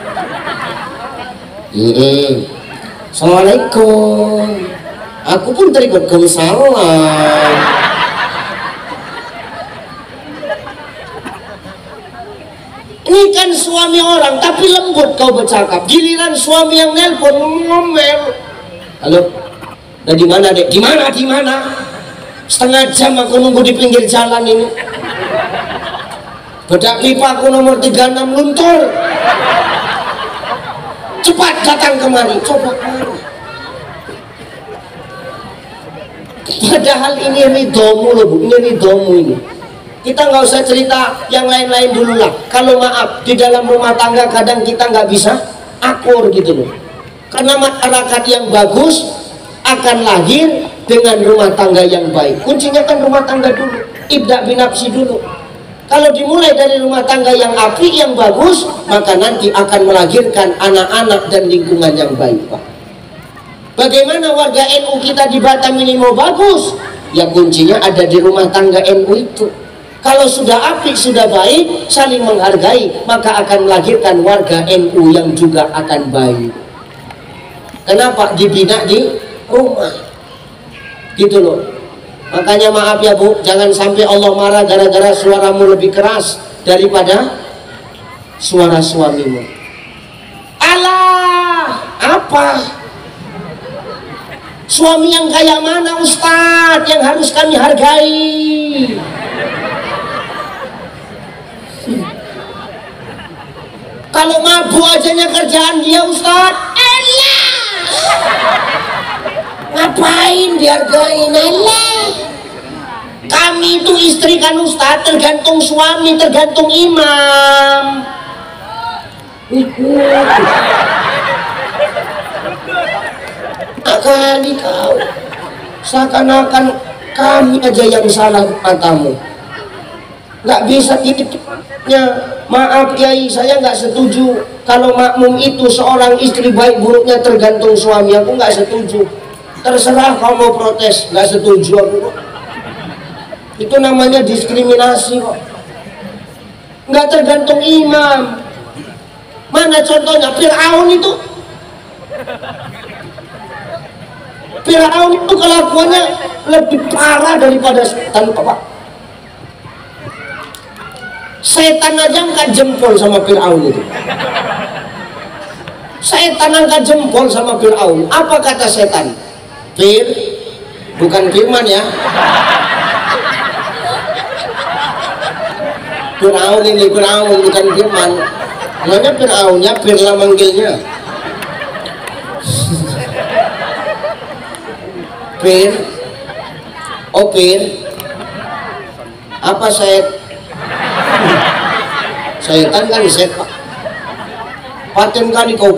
Assalamualaikum. Aku pun terikut salam. Ini kan suami orang, tapi lembut kau bercakap. Giliran suami yang nelpon ngomel. Halo, nah di mana dek? Di mana? Di mana? Setengah jam aku nunggu di pinggir jalan ini. Bedak pipa aku nomor 36 luntur. Cepat datang kemari. Coba kemari. Padahal ini ridomu loh Bu, ini ridomu ini. Kita nggak usah cerita yang lain-lain dulu lah. Kalau maaf, di dalam rumah tangga kadang kita nggak bisa akur gitu loh. Karena masyarakat yang bagus akan lahir dengan rumah tangga yang baik. Kuncinya kan rumah tangga dulu. Ibda binafsi dulu. Kalau dimulai dari rumah tangga yang apik, yang bagus, maka nanti akan melahirkan anak-anak dan lingkungan yang baik, Pak. Bagaimana warga NU kita di Batam ini mau bagus? Ya kuncinya ada di rumah tangga NU itu. Kalau sudah apik, sudah baik, saling menghargai, maka akan melahirkan warga NU yang juga akan baik. Kenapa? Dibina di rumah. Gitu loh. Makanya maaf ya Bu, jangan sampai Allah marah gara-gara suaramu lebih keras daripada suara suamimu. Alah, apa? Suami yang kayak mana Ustadz yang harus kami hargai? Kalau mabuk ajanya kerjaan dia Ustadz, elah, ngapain dihargain? Elah, kami itu istri kan Ustadz, tergantung suami, tergantung imam. Kali kau seakan-akan kami aja yang salah matamu. Nggak bisa tidaknya. Maaf Kiai, saya nggak setuju kalau makmum itu seorang istri baik buruknya tergantung suami. Aku nggak setuju. Terserah kau mau protes, nggak setuju aku. Itu namanya diskriminasi kok. Nggak tergantung imam. Mana contohnya? Fir'aun itu. Fir'aun itu kelakuannya lebih parah daripada setan, Pak. Setan aja angkat jempol sama Fir'aun itu. Setan angkat jempol sama Fir'aun. Apa kata setan? Bukan firman ya. Fir'aun ini, Fir'aun bukan firman. Namanya Fir'aunnya, Fir'la manggilnya. Apa setan kan set Pak. Paten kali kau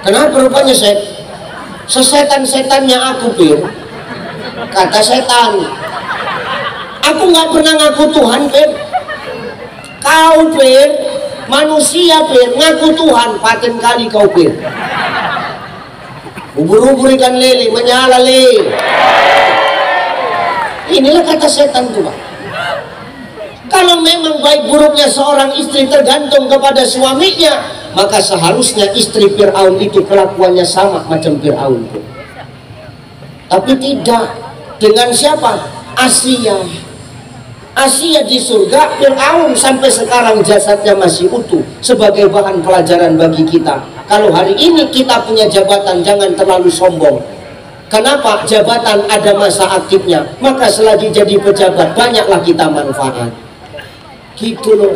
kenapa rupanya set? Sesetan-setannya aku kata setan. Aku nggak pernah ngaku Tuhan kau manusia ngaku Tuhan. Paten kali kau ubur-ubur ikan lele, menyala le. Inilah kata setan tuh Pak. Kalau memang baik buruknya seorang istri tergantung kepada suaminya, maka seharusnya istri Fir'aun itu kelakuannya sama macam Fir'aun pun. Tapi tidak. Dengan siapa? Asia. Asia di surga, Fir'aun sampai sekarang jasadnya masih utuh sebagai bahan pelajaran bagi kita. Kalau hari ini kita punya jabatan, jangan terlalu sombong. Kenapa? Jabatan ada masa aktifnya. Maka selagi jadi pejabat, banyaklah kita manfaat. Gitu loh.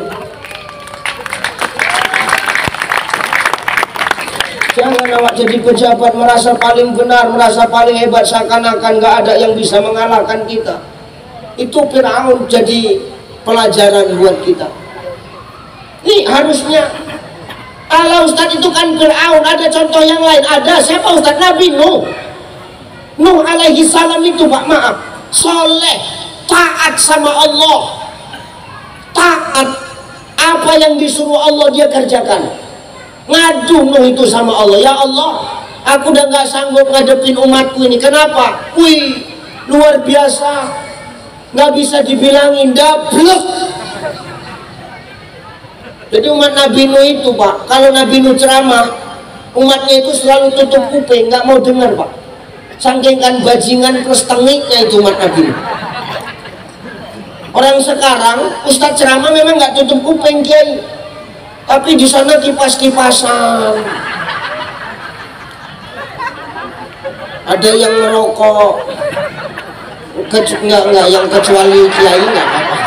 Jangan awak jadi pejabat merasa paling benar, merasa paling hebat, seakan-akan gak ada yang bisa mengalahkan kita. Itu Fir'aun jadi pelajaran buat kita. Ini harusnya. Kalau Ustadz itu kan Fir'aun, ada contoh yang lain. Ada, siapa Ustadz? Nabi Nuh. Nuh alaihi salam itu Pak, maaf, soleh, taat sama Allah. Taat, apa yang disuruh Allah dia kerjakan. Ngadu Nuh itu sama Allah, ya Allah, aku udah gak sanggup ngadepin umatku ini. Kenapa? Wih, luar biasa, gak bisa dibilangin, dablek. Jadi umat Nabi Nuh itu Pak, kalau Nabi Nuh ceramah, umatnya itu selalu tutup kuping, gak mau dengar Pak. Saking kan bajingan plus tengiknya itu umat Nabi Nuh. Orang sekarang ustadz ceramah memang nggak tutup kuping kiai, tapi di sana kipas-kipasan, ada yang merokok, enggak yang kecuali kiai nggak apa-apa.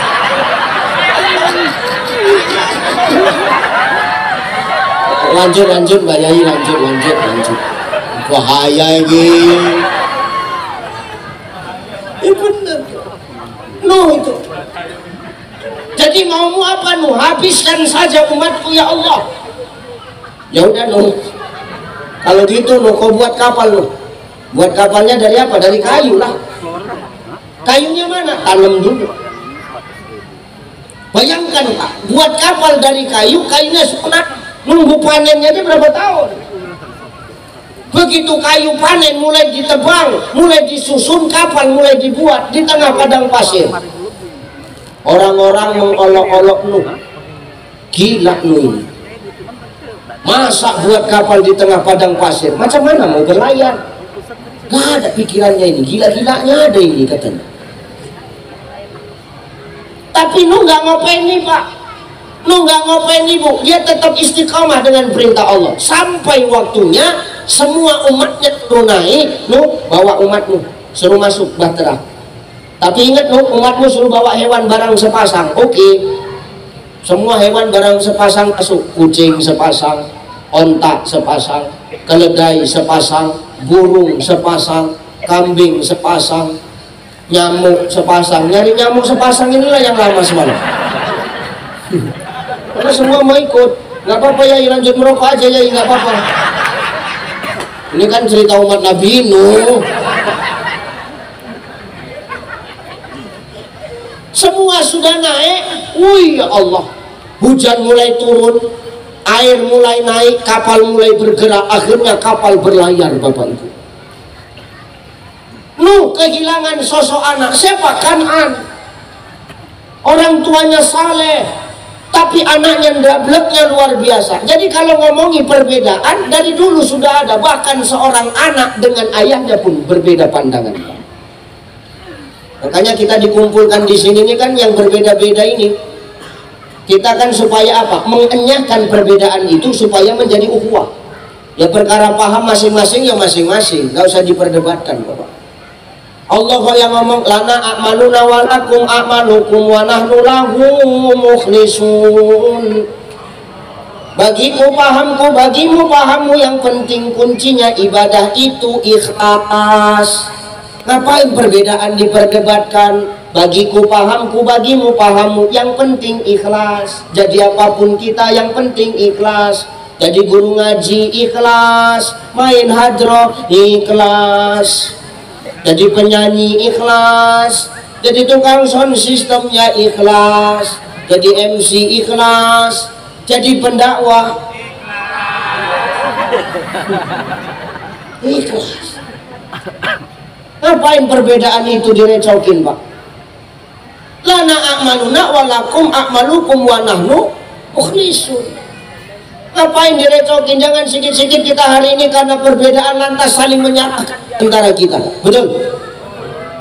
Lanjut Mbak Yai, lanjut. Bahaya ini. Bener. Itu. Jadi maumu apa Nuh? Habiskan saja umatku ya Allah. Ya udah Nuh. Kalau gitu Nuh, kau buat kapal Nuh. Buat kapalnya dari apa? Dari kayu lah. Kayunya mana? Tanam dulu. Bayangkan Pak, buat kapal dari kayu, kayunya sunat. Nunggu panennya aja berapa tahun. Begitu kayu panen, mulai ditebang, mulai disusun, kapal mulai dibuat di tengah padang pasir. Orang-orang mengolok-olok Nuh. Gila Nuh ini. Masa buat kapal di tengah padang pasir? Macam mana mau berlayar? Gak ada pikirannya ini. Gila-gilanya ada ini katanya. Tapi Nuh nggak ngopeni Pak. Nuh nggak ngopeni Bu. Dia tetap istiqomah dengan perintah Allah. Sampai waktunya semua umatnya Nuh naik. Nuh bawa umatmu, suruh masuk bahtera. Tapi ingat Nuh, umatmu suruh bawa hewan barang sepasang. Oke. Semua hewan barang sepasang masuk. Kucing sepasang, onta sepasang, keledai sepasang, burung sepasang, kambing sepasang, nyamuk sepasang. Nyari nyamuk sepasang inilah yang lama semalam. Karena semua mau ikut. Nggak apa-apa ya, lanjut merokok aja ya, nggak apa-apa. Ini kan cerita umat Nabi Nuh. Semua sudah naik. Wih ya Allah, hujan mulai turun, air mulai naik, kapal mulai bergerak. Akhirnya kapal berlayar Bapak Ibu. Nuh kehilangan sosok anak. Siapa? Kan'an. Orang tuanya saleh, tapi anaknya ndableknya luar biasa. Jadi kalau ngomongi perbedaan, dari dulu sudah ada. Bahkan seorang anak dengan ayahnya pun berbeda pandangan. Makanya kita dikumpulkan di sini ini kan yang berbeda-beda ini. Kita kan supaya apa? Mengenyahkan perbedaan itu supaya menjadi ukhuwah. Ya perkara paham masing-masing ya masing-masing, nggak usah diperdebatkan Bapak. Allah yang ngomong lana a'maluna wa lakum a'malukum wa nahnu lahu mukhlisun. Bagiku pahamku, bagimu pahammu, yang penting kuncinya ibadah itu ikhlas. Ngapain perbedaan diperdebatkan? Bagiku pahamku, bagimu pahammu, yang penting ikhlas. Jadi apapun kita yang penting ikhlas. Jadi guru ngaji ikhlas, main hadroh ikhlas, jadi penyanyi ikhlas, jadi tukang sound systemnya ikhlas, jadi MC ikhlas, jadi pendakwah ikhlas. Ngapain perbedaan itu direcokin Pak? Lana a'maluna walakum a'malukum wa nahnu mukhlisun. Ngapain direcokin? Jangan sikit-sikit kita hari ini karena perbedaan lantas saling menyalahkan antara kita. Betul?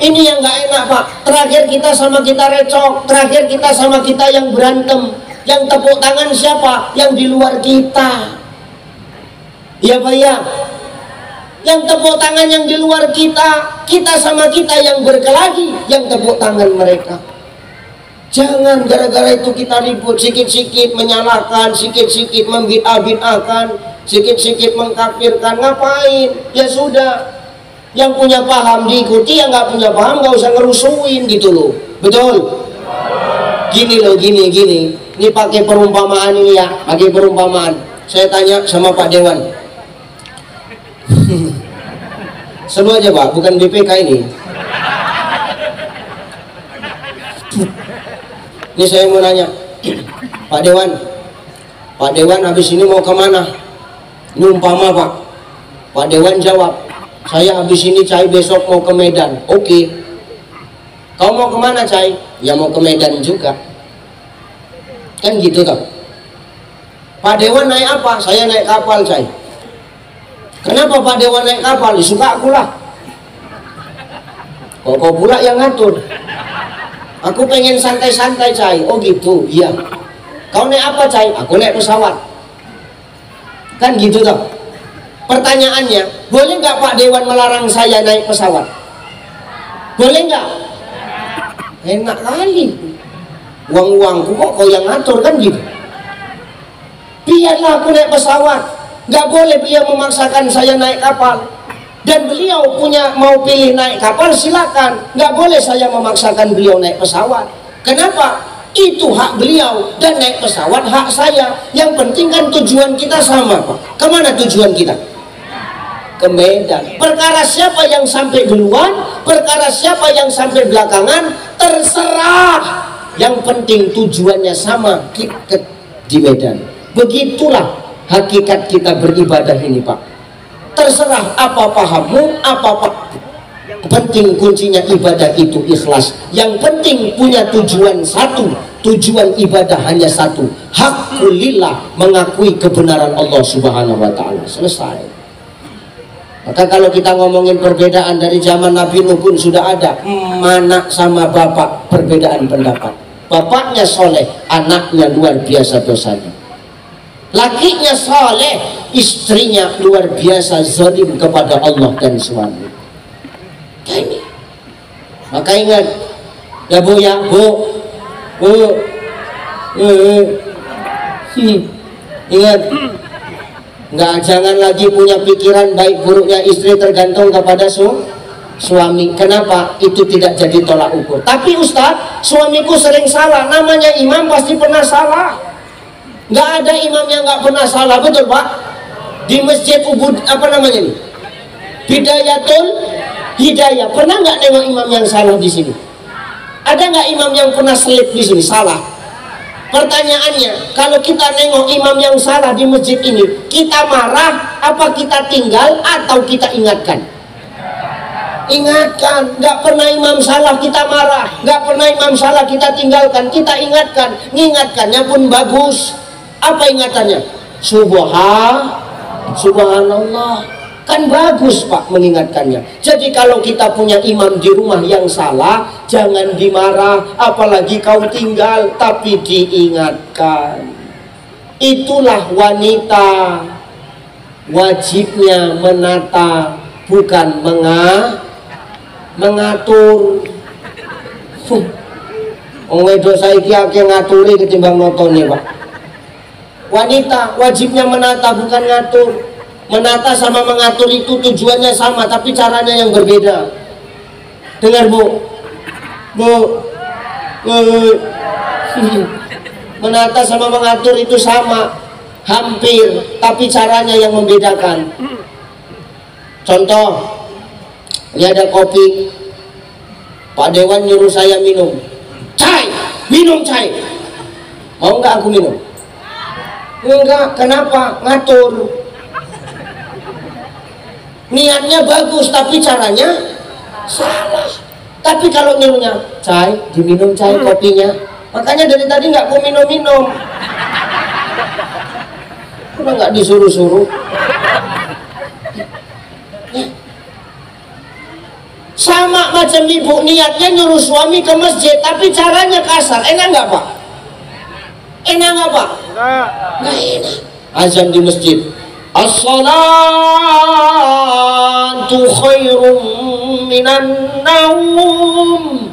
Ini yang nggak enak Pak. Terakhir kita sama kita recok, terakhir kita sama kita yang berantem. Yang tepuk tangan siapa? Yang di luar kita. Iya Pak ya? Yang tepuk tangan yang di luar kita, kita sama kita yang berkelahi, yang tepuk tangan mereka. Jangan gara-gara itu kita ribut, sikit-sikit menyalahkan, sikit-sikit membid'ah-bid'ahkan, sikit-sikit mengkafirkan. Ngapain? Ya sudah, yang punya paham diikuti, yang nggak punya paham nggak usah ngerusuin gitu loh. Betul? Gini loh, gini. Ini pakai perumpamaan ini ya, pakai perumpamaan. Saya tanya sama Pak Dewan. Seru aja Pak, bukan BPK ini. Ini saya mau nanya, Pak Dewan habis ini mau kemana? Ini umpama Pak. Pak Dewan jawab, saya habis ini Cai besok mau ke Medan. Oke. Kau mau kemana Cai? Ya mau ke Medan juga. Kan gitu toh. Pak Dewan naik apa? Saya naik kapal Cai. Kenapa Pak Dewan naik kapal? Suka aku lah. Kok pula yang ngatur? Aku pengen santai-santai Cai. Oh gitu, iya. Kau naik apa Cai? Aku naik pesawat. Kan gitu toh. Pertanyaannya, boleh nggak Pak Dewan melarang saya naik pesawat? Boleh nggak? Enak kali. Uang-uangku kok kau yang ngatur kan gitu. Biarlah aku naik pesawat. Nggak boleh beliau memaksakan saya naik kapal. Dan beliau punya mau pilih naik kapal silakan, nggak boleh saya memaksakan beliau naik pesawat. Kenapa? Itu hak beliau, dan naik pesawat hak saya. Yang penting kan tujuan kita sama Pak. Kemana tujuan kita? Ke Medan. Perkara siapa yang sampai duluan, perkara siapa yang sampai belakangan, terserah. Yang penting tujuannya sama, kita di Medan. Begitulah hakikat kita beribadah ini Pak. Terserah apa pahammu, apa penting kuncinya ibadah itu ikhlas. Yang penting punya tujuan satu, tujuan ibadah hanya satu, hakulillah, mengakui kebenaran Allah Subhanahu wa Ta'ala. Selesai. Maka kalau kita ngomongin perbedaan dari zaman Nabi Nuh pun sudah ada, anak sama bapak perbedaan pendapat. Bapaknya soleh, anaknya luar biasa dosanya. Lakinya soleh, istrinya luar biasa zalim kepada Allah dan suami. Ini. Maka ingat, ya Bu ya, Bu, ingat, jangan lagi punya pikiran baik buruknya istri tergantung kepada suami. Kenapa? Itu tidak jadi tolak ukur. Tapi Ustadz, suamiku sering salah. Namanya imam pasti pernah salah. Nggak ada imam yang nggak pernah salah, betul Pak? Di masjid Ubud, apa namanya ini? Bidayatul Hidayah. Pernah nggak nengok imam yang salah di sini? Ada nggak imam yang pernah selip di sini? Salah. Pertanyaannya, kalau kita nengok imam yang salah di masjid ini, kita marah, apa kita tinggal atau kita ingatkan? Ingatkan. Nggak pernah imam salah kita marah, nggak pernah imam salah kita tinggalkan, kita ingatkan. Mengingatkannya pun bagus. Apa ingatannya? Subhanallah. Kan bagus Pak mengingatkannya. Jadi kalau kita punya imam di rumah yang salah, jangan dimarah, apalagi kau tinggal, tapi diingatkan. Itulah wanita, wajibnya menata, bukan mengatur. Wedo saiki akeh ngaturi ketimbang notone Pak. Wanita wajibnya menata, bukan ngatur. Menata sama mengatur itu tujuannya sama, tapi caranya yang berbeda. Dengar Bu, menata sama mengatur itu sama, hampir, tapi caranya yang membedakan. Contoh, ini ada kopi, Pak Dewan nyuruh saya minum cai, mau nggak aku minum? Enggak, kenapa? Ngatur. Niatnya bagus, tapi caranya salah. Tapi kalau nyuruhnya, cai, diminum cai kopinya. Makanya dari tadi nggak mau minum-minum. Udah nggak disuruh-suruh. Sama macam ibu, niatnya nyuruh suami ke masjid, tapi caranya kasar. Enak nggak Pak? Enak nggak Pak? Nggak enak. Azan di masjid, as-salatu khairum minan naum.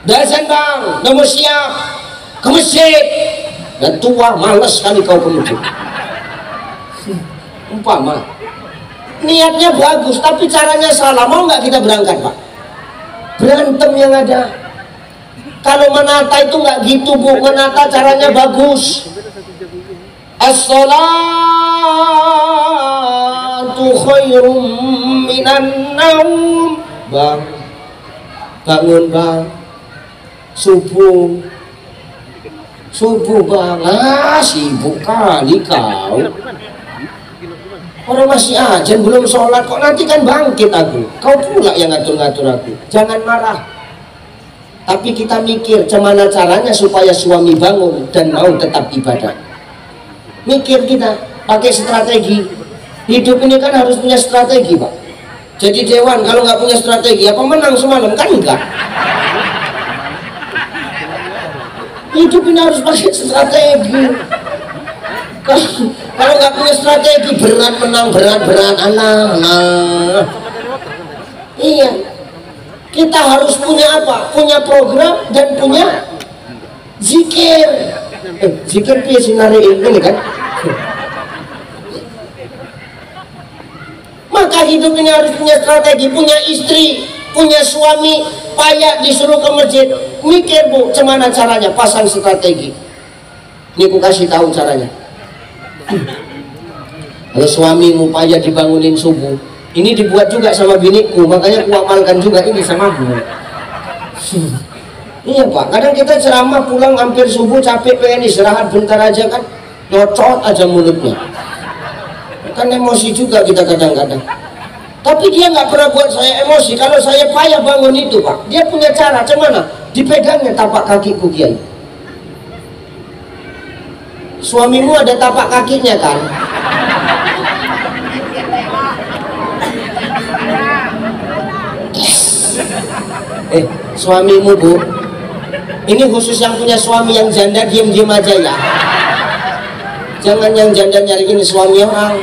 Azan bang, udah mau siap ke masjid. Dan tua, males kali kau ke masjid. Umpama niatnya bagus, tapi caranya salah. Mau nggak kita berangkat Pak? Berantem yang ada. Kalau menata itu nggak gitu Bu, menata caranya bagus. As-salatu khairum minan naum. Bang, bangun bang, subuh bang. Sibuk kali kau. Orang masih ajan belum sholat kok, nanti kan bangkit aku. Kau pula yang ngatur-ngatur aku. Jangan marah. Tapi kita mikir gimana caranya supaya suami bangun dan mau tetap ibadah. Mikir kita, pakai strategi. Hidup ini kan harus punya strategi Pak. Jadi Dewan kalau nggak punya strategi apa menang semalam? Kan enggak. Hidup ini harus pakai strategi. Kalau nggak punya strategi, berat menang, berat anak. Iya, kita harus punya apa? Punya program dan punya zikir. Zikir piye sinare ini kan? Maka hidup ini harus punya strategi, punya istri, punya suami, payah disuruh ke masjid, mikir bu, gimana caranya pasang strategi. Ini aku kasih tahu caranya. Kalau suamimu payah dibangunin subuh, ini dibuat juga sama biniku, makanya aku amalkan juga ini sama bu. Iya pak, kadang kita ceramah pulang hampir subuh capek pengen istirahat bentar aja kan, nyocot aja mulutnya. Kan emosi juga kita kadang-kadang. Tapi dia nggak pernah buat saya emosi. Kalau saya payah bangun itu pak, dia punya cara, cuman dipegangnya tapak kakiku kiai. Suamimu ada tapak kakinya kan? Suamimu bu, ini khusus yang punya suami yang janda, diem-diem aja ya. Jangan yang janda nyariin suami orang.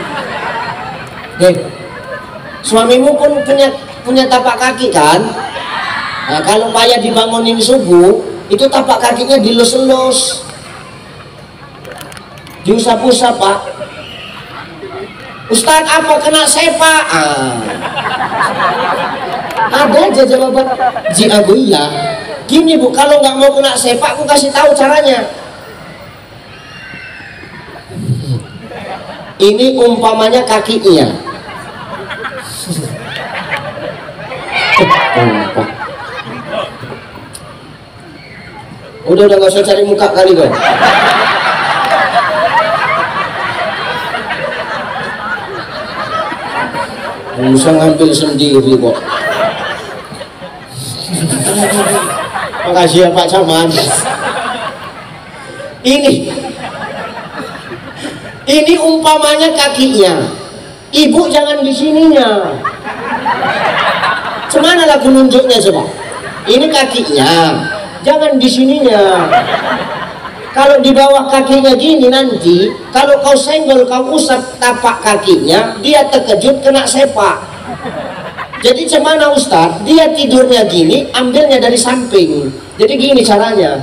Suamimu pun punya tapak kaki kan? Nah, kalau payah dibangunin subuh, itu tapak kakinya dilus-lus, diusap-usap pak. Ustadz apa kena sepak? Ada aja jawaban. Iya. Gini bu, kalau nggak mau kena sepak, aku kasih tahu caranya. Ini umpamanya kakinya. Udah nggak usah cari muka kali kau. Bisa ngambil sendiri kok. Makasih ya Pak Caman. Ini umpamanya kakinya. Ibu jangan di sininya. Cemana lagu nunjuknya coba? Ini kakinya, jangan di sininya. Kalau di bawah kakinya gini nanti, kalau kau senggol, kau usap tapak kakinya, dia terkejut kena sepak. Jadi cemana Ustadz? Dia tidurnya gini, ambilnya dari samping. Jadi gini caranya.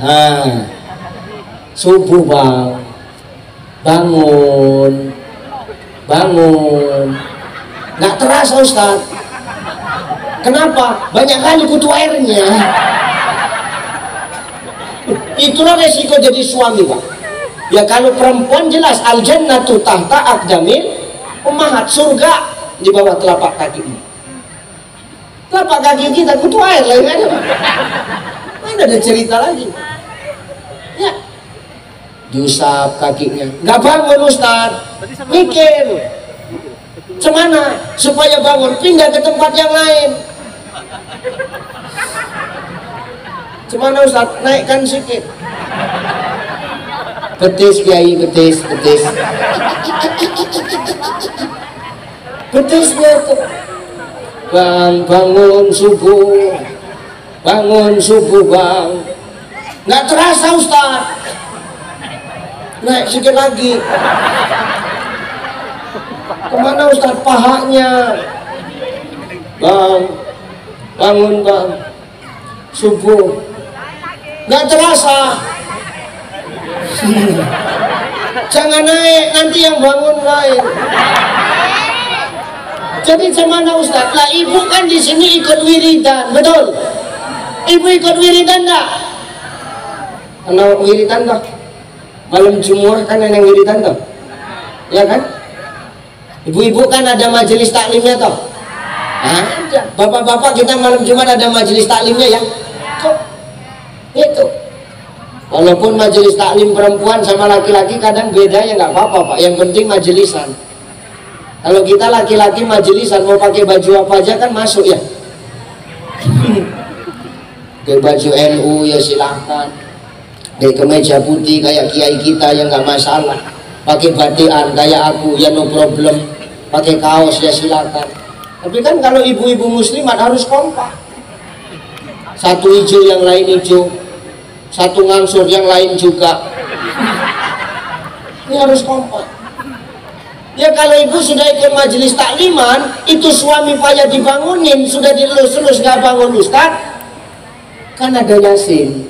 Subuh bang, bangun. Nggak terasa Ustadz. Kenapa? Banyak kali kutu airnya. Itulah resiko jadi suami pak. Ya kalau perempuan jelas al jannatu tahta aqdamil ummahat, surga di bawah telapak kaki. Telapak kaki kita kutu air lagi kan? Mana ada cerita lagi? Ya, diusap kakinya. Nggak bangun Ustaz, mikir. Cemana supaya bangun, pindah ke tempat yang lain. Cemana Ustaz, naikkan sedikit. Betis kiai, betis. Betisnya tuh. Bang, bangun subuh bang. Nggak terasa Ustaz. Naik sedikit lagi. Kemana Ustaz? Pahanya. Bang, bangun bang. Subuh. Nggak terasa. Jangan naik, nanti yang bangun lain. Jadi gimana Ustaz? Lah ibu kan di sini ikut wiridan, betul? Ibu ikut wiridan enggak? Karena wiridan toh. Malam Jumat kan ada yang wiridan toh. Ya kan? Ibu-ibu kan ada majelis taklimnya toh. Ada. Bapak-bapak kita malam Jumat ada majelis taklimnya ya. Tuh. Itu. Walaupun majelis taklim perempuan sama laki-laki kadang beda ya nggak apa-apa Pak. Yang penting majelisan. Kalau kita laki-laki majelisan mau pakai baju apa aja kan masuk ya. Pakai baju NU ya silahkan. Pakai kemeja putih kayak kiai kita yang nggak masalah. Pakai batian kayak aku ya no problem. Pakai kaos ya silakan. Tapi kan kalau ibu-ibu muslimat harus kompak. Satu hijau yang lain hijau. satu ngangsur, yang lain juga. Ini harus kompak. Ya kalau ibu sudah ikut majelis takliman, itu suami payah dibangunin, sudah dilus-lus gak bangun ustad, kan ada Yasin.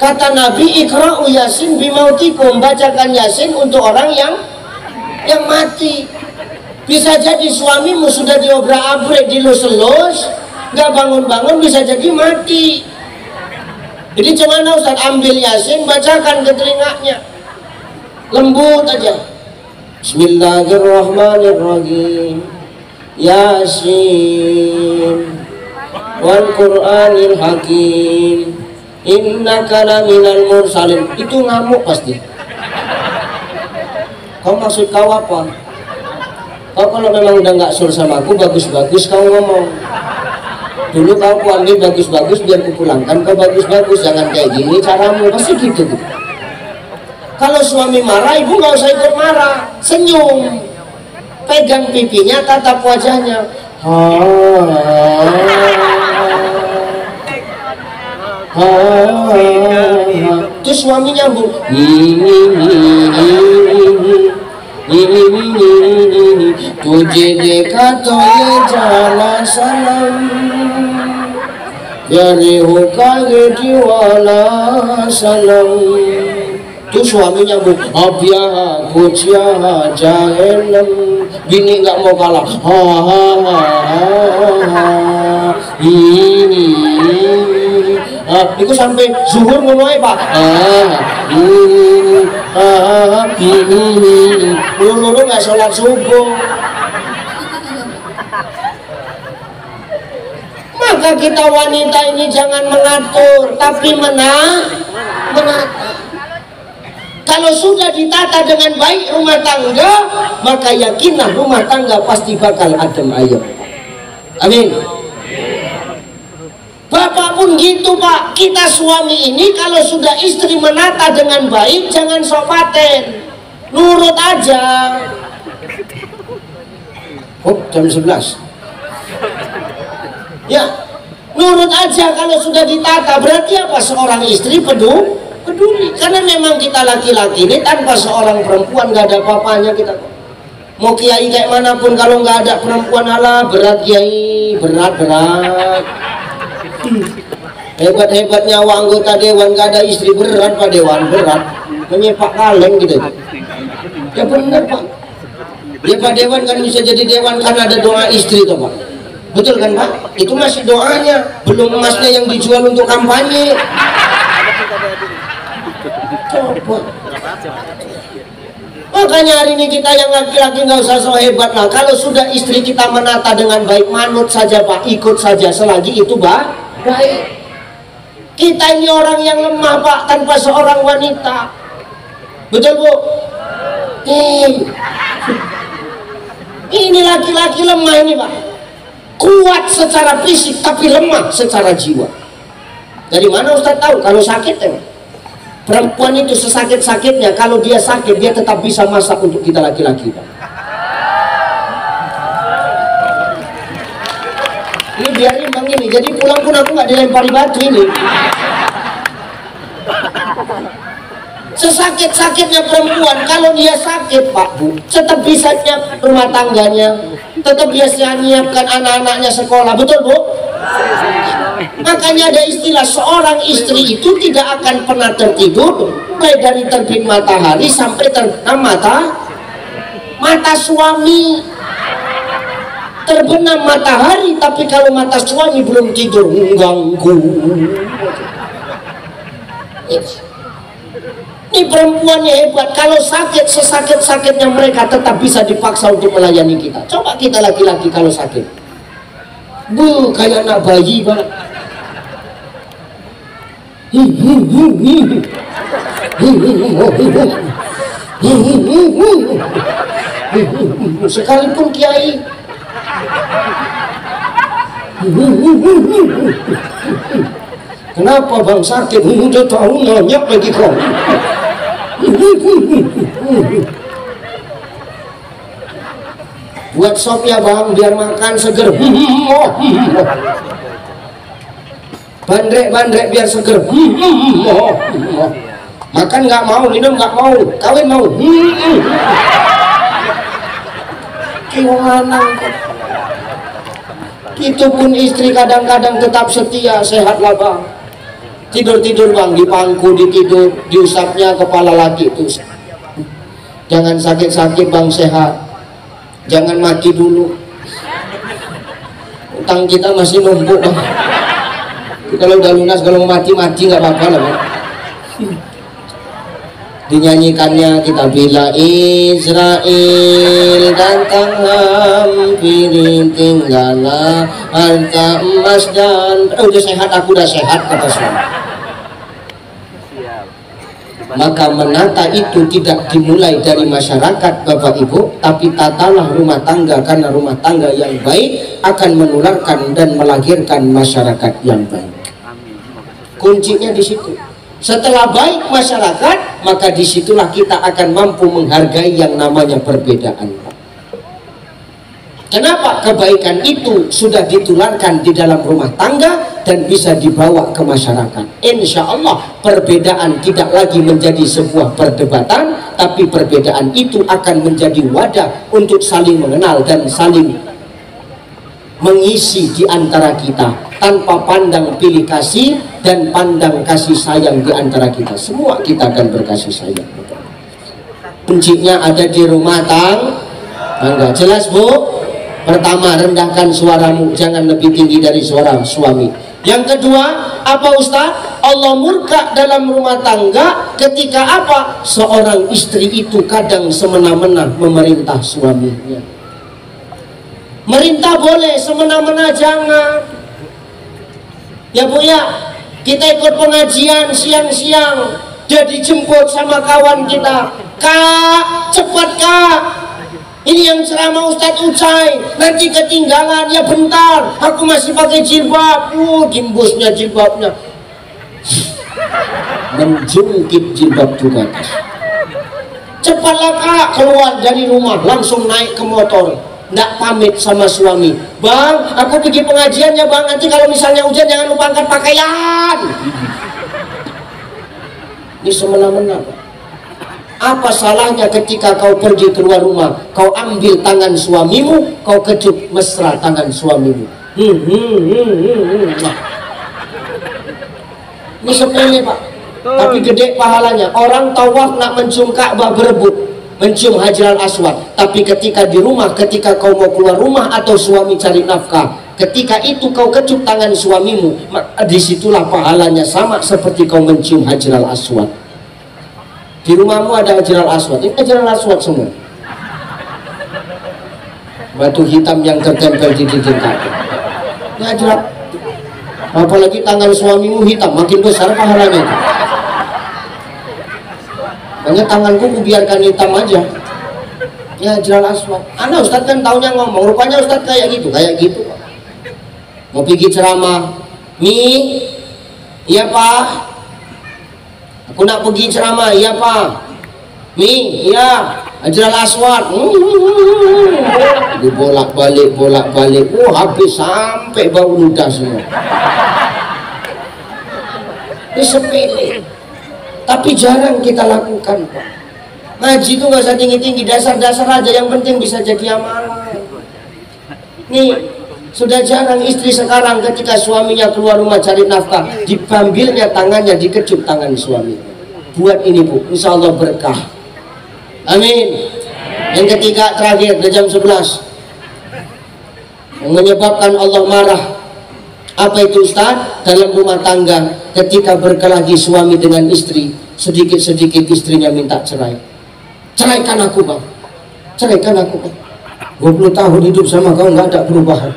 Kata Nabi, ikra'u Yasin bimautikum, bacakan Yasin untuk orang yang mati. Bisa jadi suamimu sudah diobrak-abrik, dilus-lus, gak bangun-bangun, bisa jadi mati. Jadi gimana Ustaz? Ambil Yasin, bacakan ke telinganya, lembut aja. Bismillahirrahmanirrahim. Yasin wal Qur'anil Hakim, innaka laminal mursalin. Itu ngamuk pasti. Kau maksud kau apa? Kau kalau memang udah nggak sur sama aku, bagus-bagus kau ngomong. Dulu kau ambil bagus-bagus biar kupulangkan, kau bagus-bagus, jangan kayak gini caramu, pasti gitu. Kalau suami marah, ibu nggak usah ikut marah, senyum, pegang pipinya, tatap wajahnya. Terus suami nyambung, tujhe dekha to ye jana sanam, pyare hoka ye diwala sanam. Tuh suami nyambung, abya kucia jahenam. Bini nggak mau kalah, itu sampai zuhur mulai pak, lulu nggak sholat subuh. Maka kita wanita ini jangan mengatur, tapi menata. Kalau sudah ditata dengan baik rumah tangga, maka yakinlah rumah tangga pasti bakal adem ayem. Amin. Bapak pun gitu pak, kita suami ini kalau sudah istri menata dengan baik, jangan sok paten, nurut aja. Oh jam 11. Ya, nurut aja kalau sudah ditata. Berarti apa? Seorang istri peduli. Karena memang kita laki-laki ini tanpa seorang perempuan gak ada apa-apanya kita. Mau kiai kayak manapun kalau nggak ada perempuan, ala berat kiai, berat. Hebat-hebat nyawa anggota dewan gak ada istri, berat pak dewan, berat. Menyepak kaleng gitu. Ya benar pak. Ya pak dewan kan bisa jadi dewan karena ada doa istri tuh pak. Betul kan pak? Itu masih doanya, belum emasnya yang dijual untuk kampanye. Coba. Makanya hari ini kita yang laki-laki nggak usah so hebat lah. Kalau sudah istri kita menata dengan baik, manut saja pak, ikut saja selagi itu baik. Kita ini orang yang lemah pak, tanpa seorang wanita. Betul bu? Ini laki-laki lemah ini pak, kuat secara fisik tapi lemah secara jiwa. Dari mana Ustaz tahu? Kalau sakit ya. Perempuan itu sesakit-sakitnya, kalau dia sakit dia tetap bisa masak untuk kita laki-laki. Ini biar imbang ini, jadi pulang pun aku nggak dilempari batu ini. Sesakit-sakitnya perempuan, kalau dia sakit pak bu, tetap bisa nyiap rumah tangganya, tetap bisa nyiapkan anak-anaknya sekolah. Betul bu? Makanya ada istilah, seorang istri itu tidak akan pernah tertidur mulai dari terbit matahari sampai terbenam mata suami. Terbenam matahari, tapi kalau mata suami belum tidur, mengganggu. Ini perempuannya hebat, kalau sakit sesakit-sakitnya mereka tetap bisa dipaksa untuk melayani kita. Coba kita laki-laki kalau sakit, bu kayak anak bayi banget. Sekalipun kiai. Kenapa bang sakit? Udah tahu nanya lagi kau. Buat sop ya bang, biar makan seger. Bandrek biar seger. Makan nggak mau, minum nggak mau, kawin mau. Kiwanang. Itu pun istri kadang-kadang tetap setia, sehatlah bang. Tidur bang, di pangku, ditidur, diusapnya kepala laki itu. Jangan sakit-sakit bang, sehat. Jangan mati dulu. Utang kita masih numpuk bang. Kalau udah lunas, kalau mau mati nggak apa-apa lah bang. Dinyanyikannya kita bila Israel datang hampiri tinggallah harta emas dan udah sehat, aku udah sehat kata suami. Maka menata itu tidak dimulai dari masyarakat Bapak Ibu, tapi tatalah rumah tangga, karena rumah tangga yang baik akan menularkan dan melahirkan masyarakat yang baik. Kuncinya di situ. Setelah baik masyarakat, maka disitulah kita akan mampu menghargai yang namanya perbedaan. Kenapa? Kebaikan itu sudah ditularkan di dalam rumah tangga dan bisa dibawa ke masyarakat. Insya Allah perbedaan tidak lagi menjadi sebuah perdebatan, tapi perbedaan itu akan menjadi wadah untuk saling mengenal dan saling mengisi di antara kita, tanpa pandang pilih kasih dan pandang kasih sayang di antara kita. Semua kita akan berkasih sayang. Kuncinya ada di rumah tangga. Jelas Bu? Pertama, rendahkan suaramu, jangan lebih tinggi dari suara suami. Yang kedua, apa Ustaz? Allah murka dalam rumah tangga ketika apa? Seorang istri itu kadang semena-mena memerintah suaminya. Merintah boleh, semena-mena jangan. Ya Bu ya, kita ikut pengajian siang-siang, dia dijemput sama kawan kita. Kak, cepat kak, ini yang ceramah Ustadz Ucai, nanti ketinggalan. Ya bentar, aku masih pakai jilbab. Gimbusnya jilbabnya menjungkit jilbab juga. Cepatlah kak, keluar dari rumah, langsung naik ke motor, nggak pamit sama suami. Bang, aku pergi pengajian ya bang, nanti kalau misalnya hujan jangan lupa angkat pakaian. Ini semena-mena. Apa salahnya ketika kau pergi keluar rumah, kau ambil tangan suamimu, kau kecup mesra tangan suamimu. Ini sepele Pak, tapi gede pahalanya. Orang tawaf nak mencium Ka'bah berebut, mencium Hajar Aswad, tapi ketika di rumah, ketika kau mau keluar rumah atau suami cari nafkah, ketika itu kau kecup tangan suamimu, disitulah pahalanya sama seperti kau mencium Hajar Aswad. Di rumahmu ada Hajar Aswad, ini Hajar Aswad semua, batu hitam yang tertempel di dinding Ka'bah. Ini Hajar, apalagi tangan suamimu hitam, makin besar pahalanya itu. Hanya tanganku biarkan hitam aja. Ya Hajar Aswad. Anak Ustadz kan taunya ngomong, rupanya Ustadz kayak gitu. Mau pergi ceramah, iya Pak. Aku nak pergi ceramah, iya Pak. Iya, Hajar Aswad. Dibolak-balik, habis sampai bau ludah semua. Ini sepele, tapi jarang kita lakukan Pak. Ngaji itu nggak usah tinggi-tinggi, dasar-dasar aja, yang penting bisa jadi amalan. Nih, sudah jarang istri sekarang ketika suaminya keluar rumah cari nafkah, diambilnya tangannya, dikecup tangan suami. Buat ini Bu, insya Allah berkah. Amin. Yang ketiga terakhir, udah jam 11, yang menyebabkan Allah marah. Apa itu Ustaz? Dalam rumah tangga ketika berkelahi suami dengan istri, sedikit-sedikit istrinya minta cerai. Ceraikan aku Bang, ceraikan aku Bang. 20 tahun hidup sama kau nggak ada perubahan.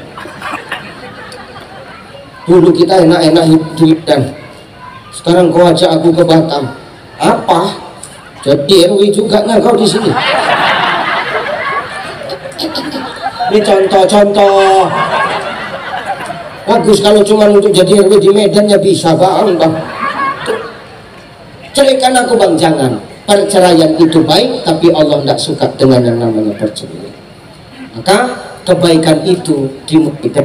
Dulu kita enak-enak hidup dan sekarang kau ajak aku ke Batam. Apa? Jadi RW juga nggak kau di sini? Ini contoh-contoh. Bagus kalau cuma untuk jadi RW di Medan ya bisa Bang. Ceraikan aku Bang, jangan. Perceraian itu baik, tapi Allah tidak suka dengan yang namanya perceraian. Maka kebaikan itu di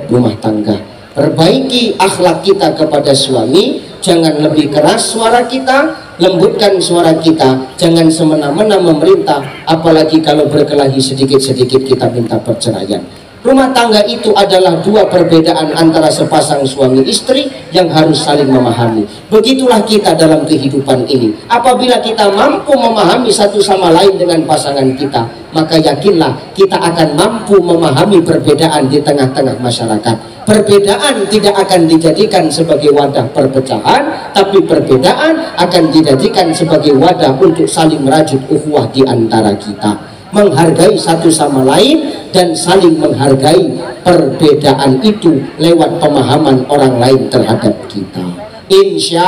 rumah tangga. Perbaiki akhlak kita kepada suami, jangan lebih keras suara kita, lembutkan suara kita, jangan semena-mena memerintah, apalagi kalau berkelahi sedikit-sedikit kita minta perceraian. Rumah tangga itu adalah dua perbedaan antara sepasang suami istri yang harus saling memahami. Begitulah kita dalam kehidupan ini. Apabila kita mampu memahami satu sama lain dengan pasangan kita, maka yakinlah kita akan mampu memahami perbedaan di tengah-tengah masyarakat. Perbedaan tidak akan dijadikan sebagai wadah perpecahan, tapi perbedaan akan dijadikan sebagai wadah untuk saling merajut ukhuwah di antara kita. Menghargai satu sama lain dan saling menghargai perbedaan itu lewat pemahaman orang lain terhadap kita. Insya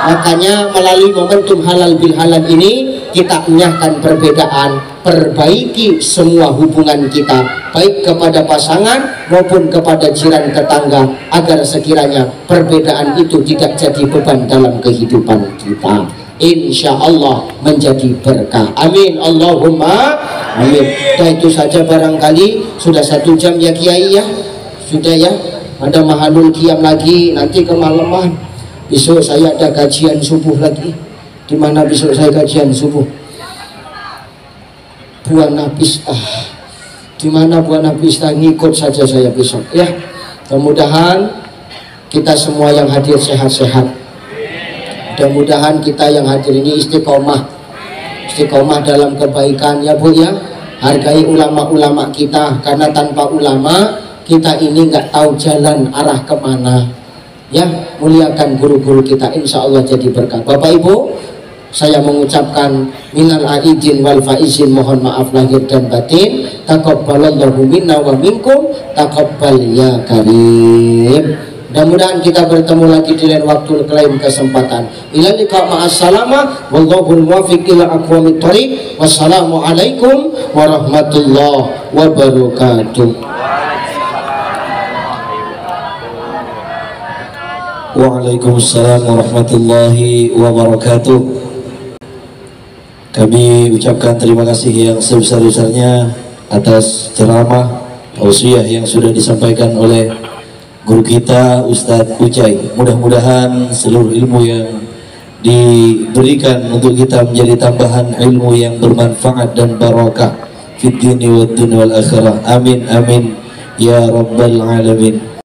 makanya melalui momentum halal bil halal ini kita enyahkan perbedaan, perbaiki semua hubungan kita baik kepada pasangan maupun kepada jiran tetangga, agar sekiranya perbedaan itu tidak jadi beban dalam kehidupan kita. Insya Allah menjadi berkah. Amin Allahumma amin. Dan itu saja barangkali sudah 1 jam ya Kiai ya, sudah ya. Ada mahalul qiyam lagi nanti kemalaman. Besok saya ada kajian subuh lagi. Di mana besok saya kajian subuh? Buana Pista. Di mana Buana Pista, ngikut saja saya besok ya. Mudah-mudahan kita semua yang hadir sehat-sehat. Mudah-mudahan kita yang hadir ini istiqomah dalam kebaikan ya Bu ya. Hargai ulama-ulama kita, karena tanpa ulama kita ini nggak tahu jalan arah kemana ya. Muliakan guru-guru kita, insya Allah jadi berkah. Bapak Ibu, saya mengucapkan minal aidin wal faizin, mohon maaf lahir dan batin. Taqabbalallahu minna wa minkum, taqabbal ya karim. Mudah-mudahan kita bertemu lagi di lain waktu, lain kesempatan. Ila liqa ma'assalamah wallahu muwaffiq ila aqwamit thoriq. Wassalamualaikum warahmatullahi wabarakatuh. Waalaikumsalam warahmatullahi wabarakatuh. Kami ucapkan terima kasih yang sebesar-besarnya atas ceramah tausiah yang sudah disampaikan oleh guru kita Ustadz Ucai. Mudah-mudahan seluruh ilmu yang diberikan untuk kita menjadi tambahan ilmu yang bermanfaat dan barakah fid dini wad dunya wal akhirah. Amin amin ya rabbal alamin.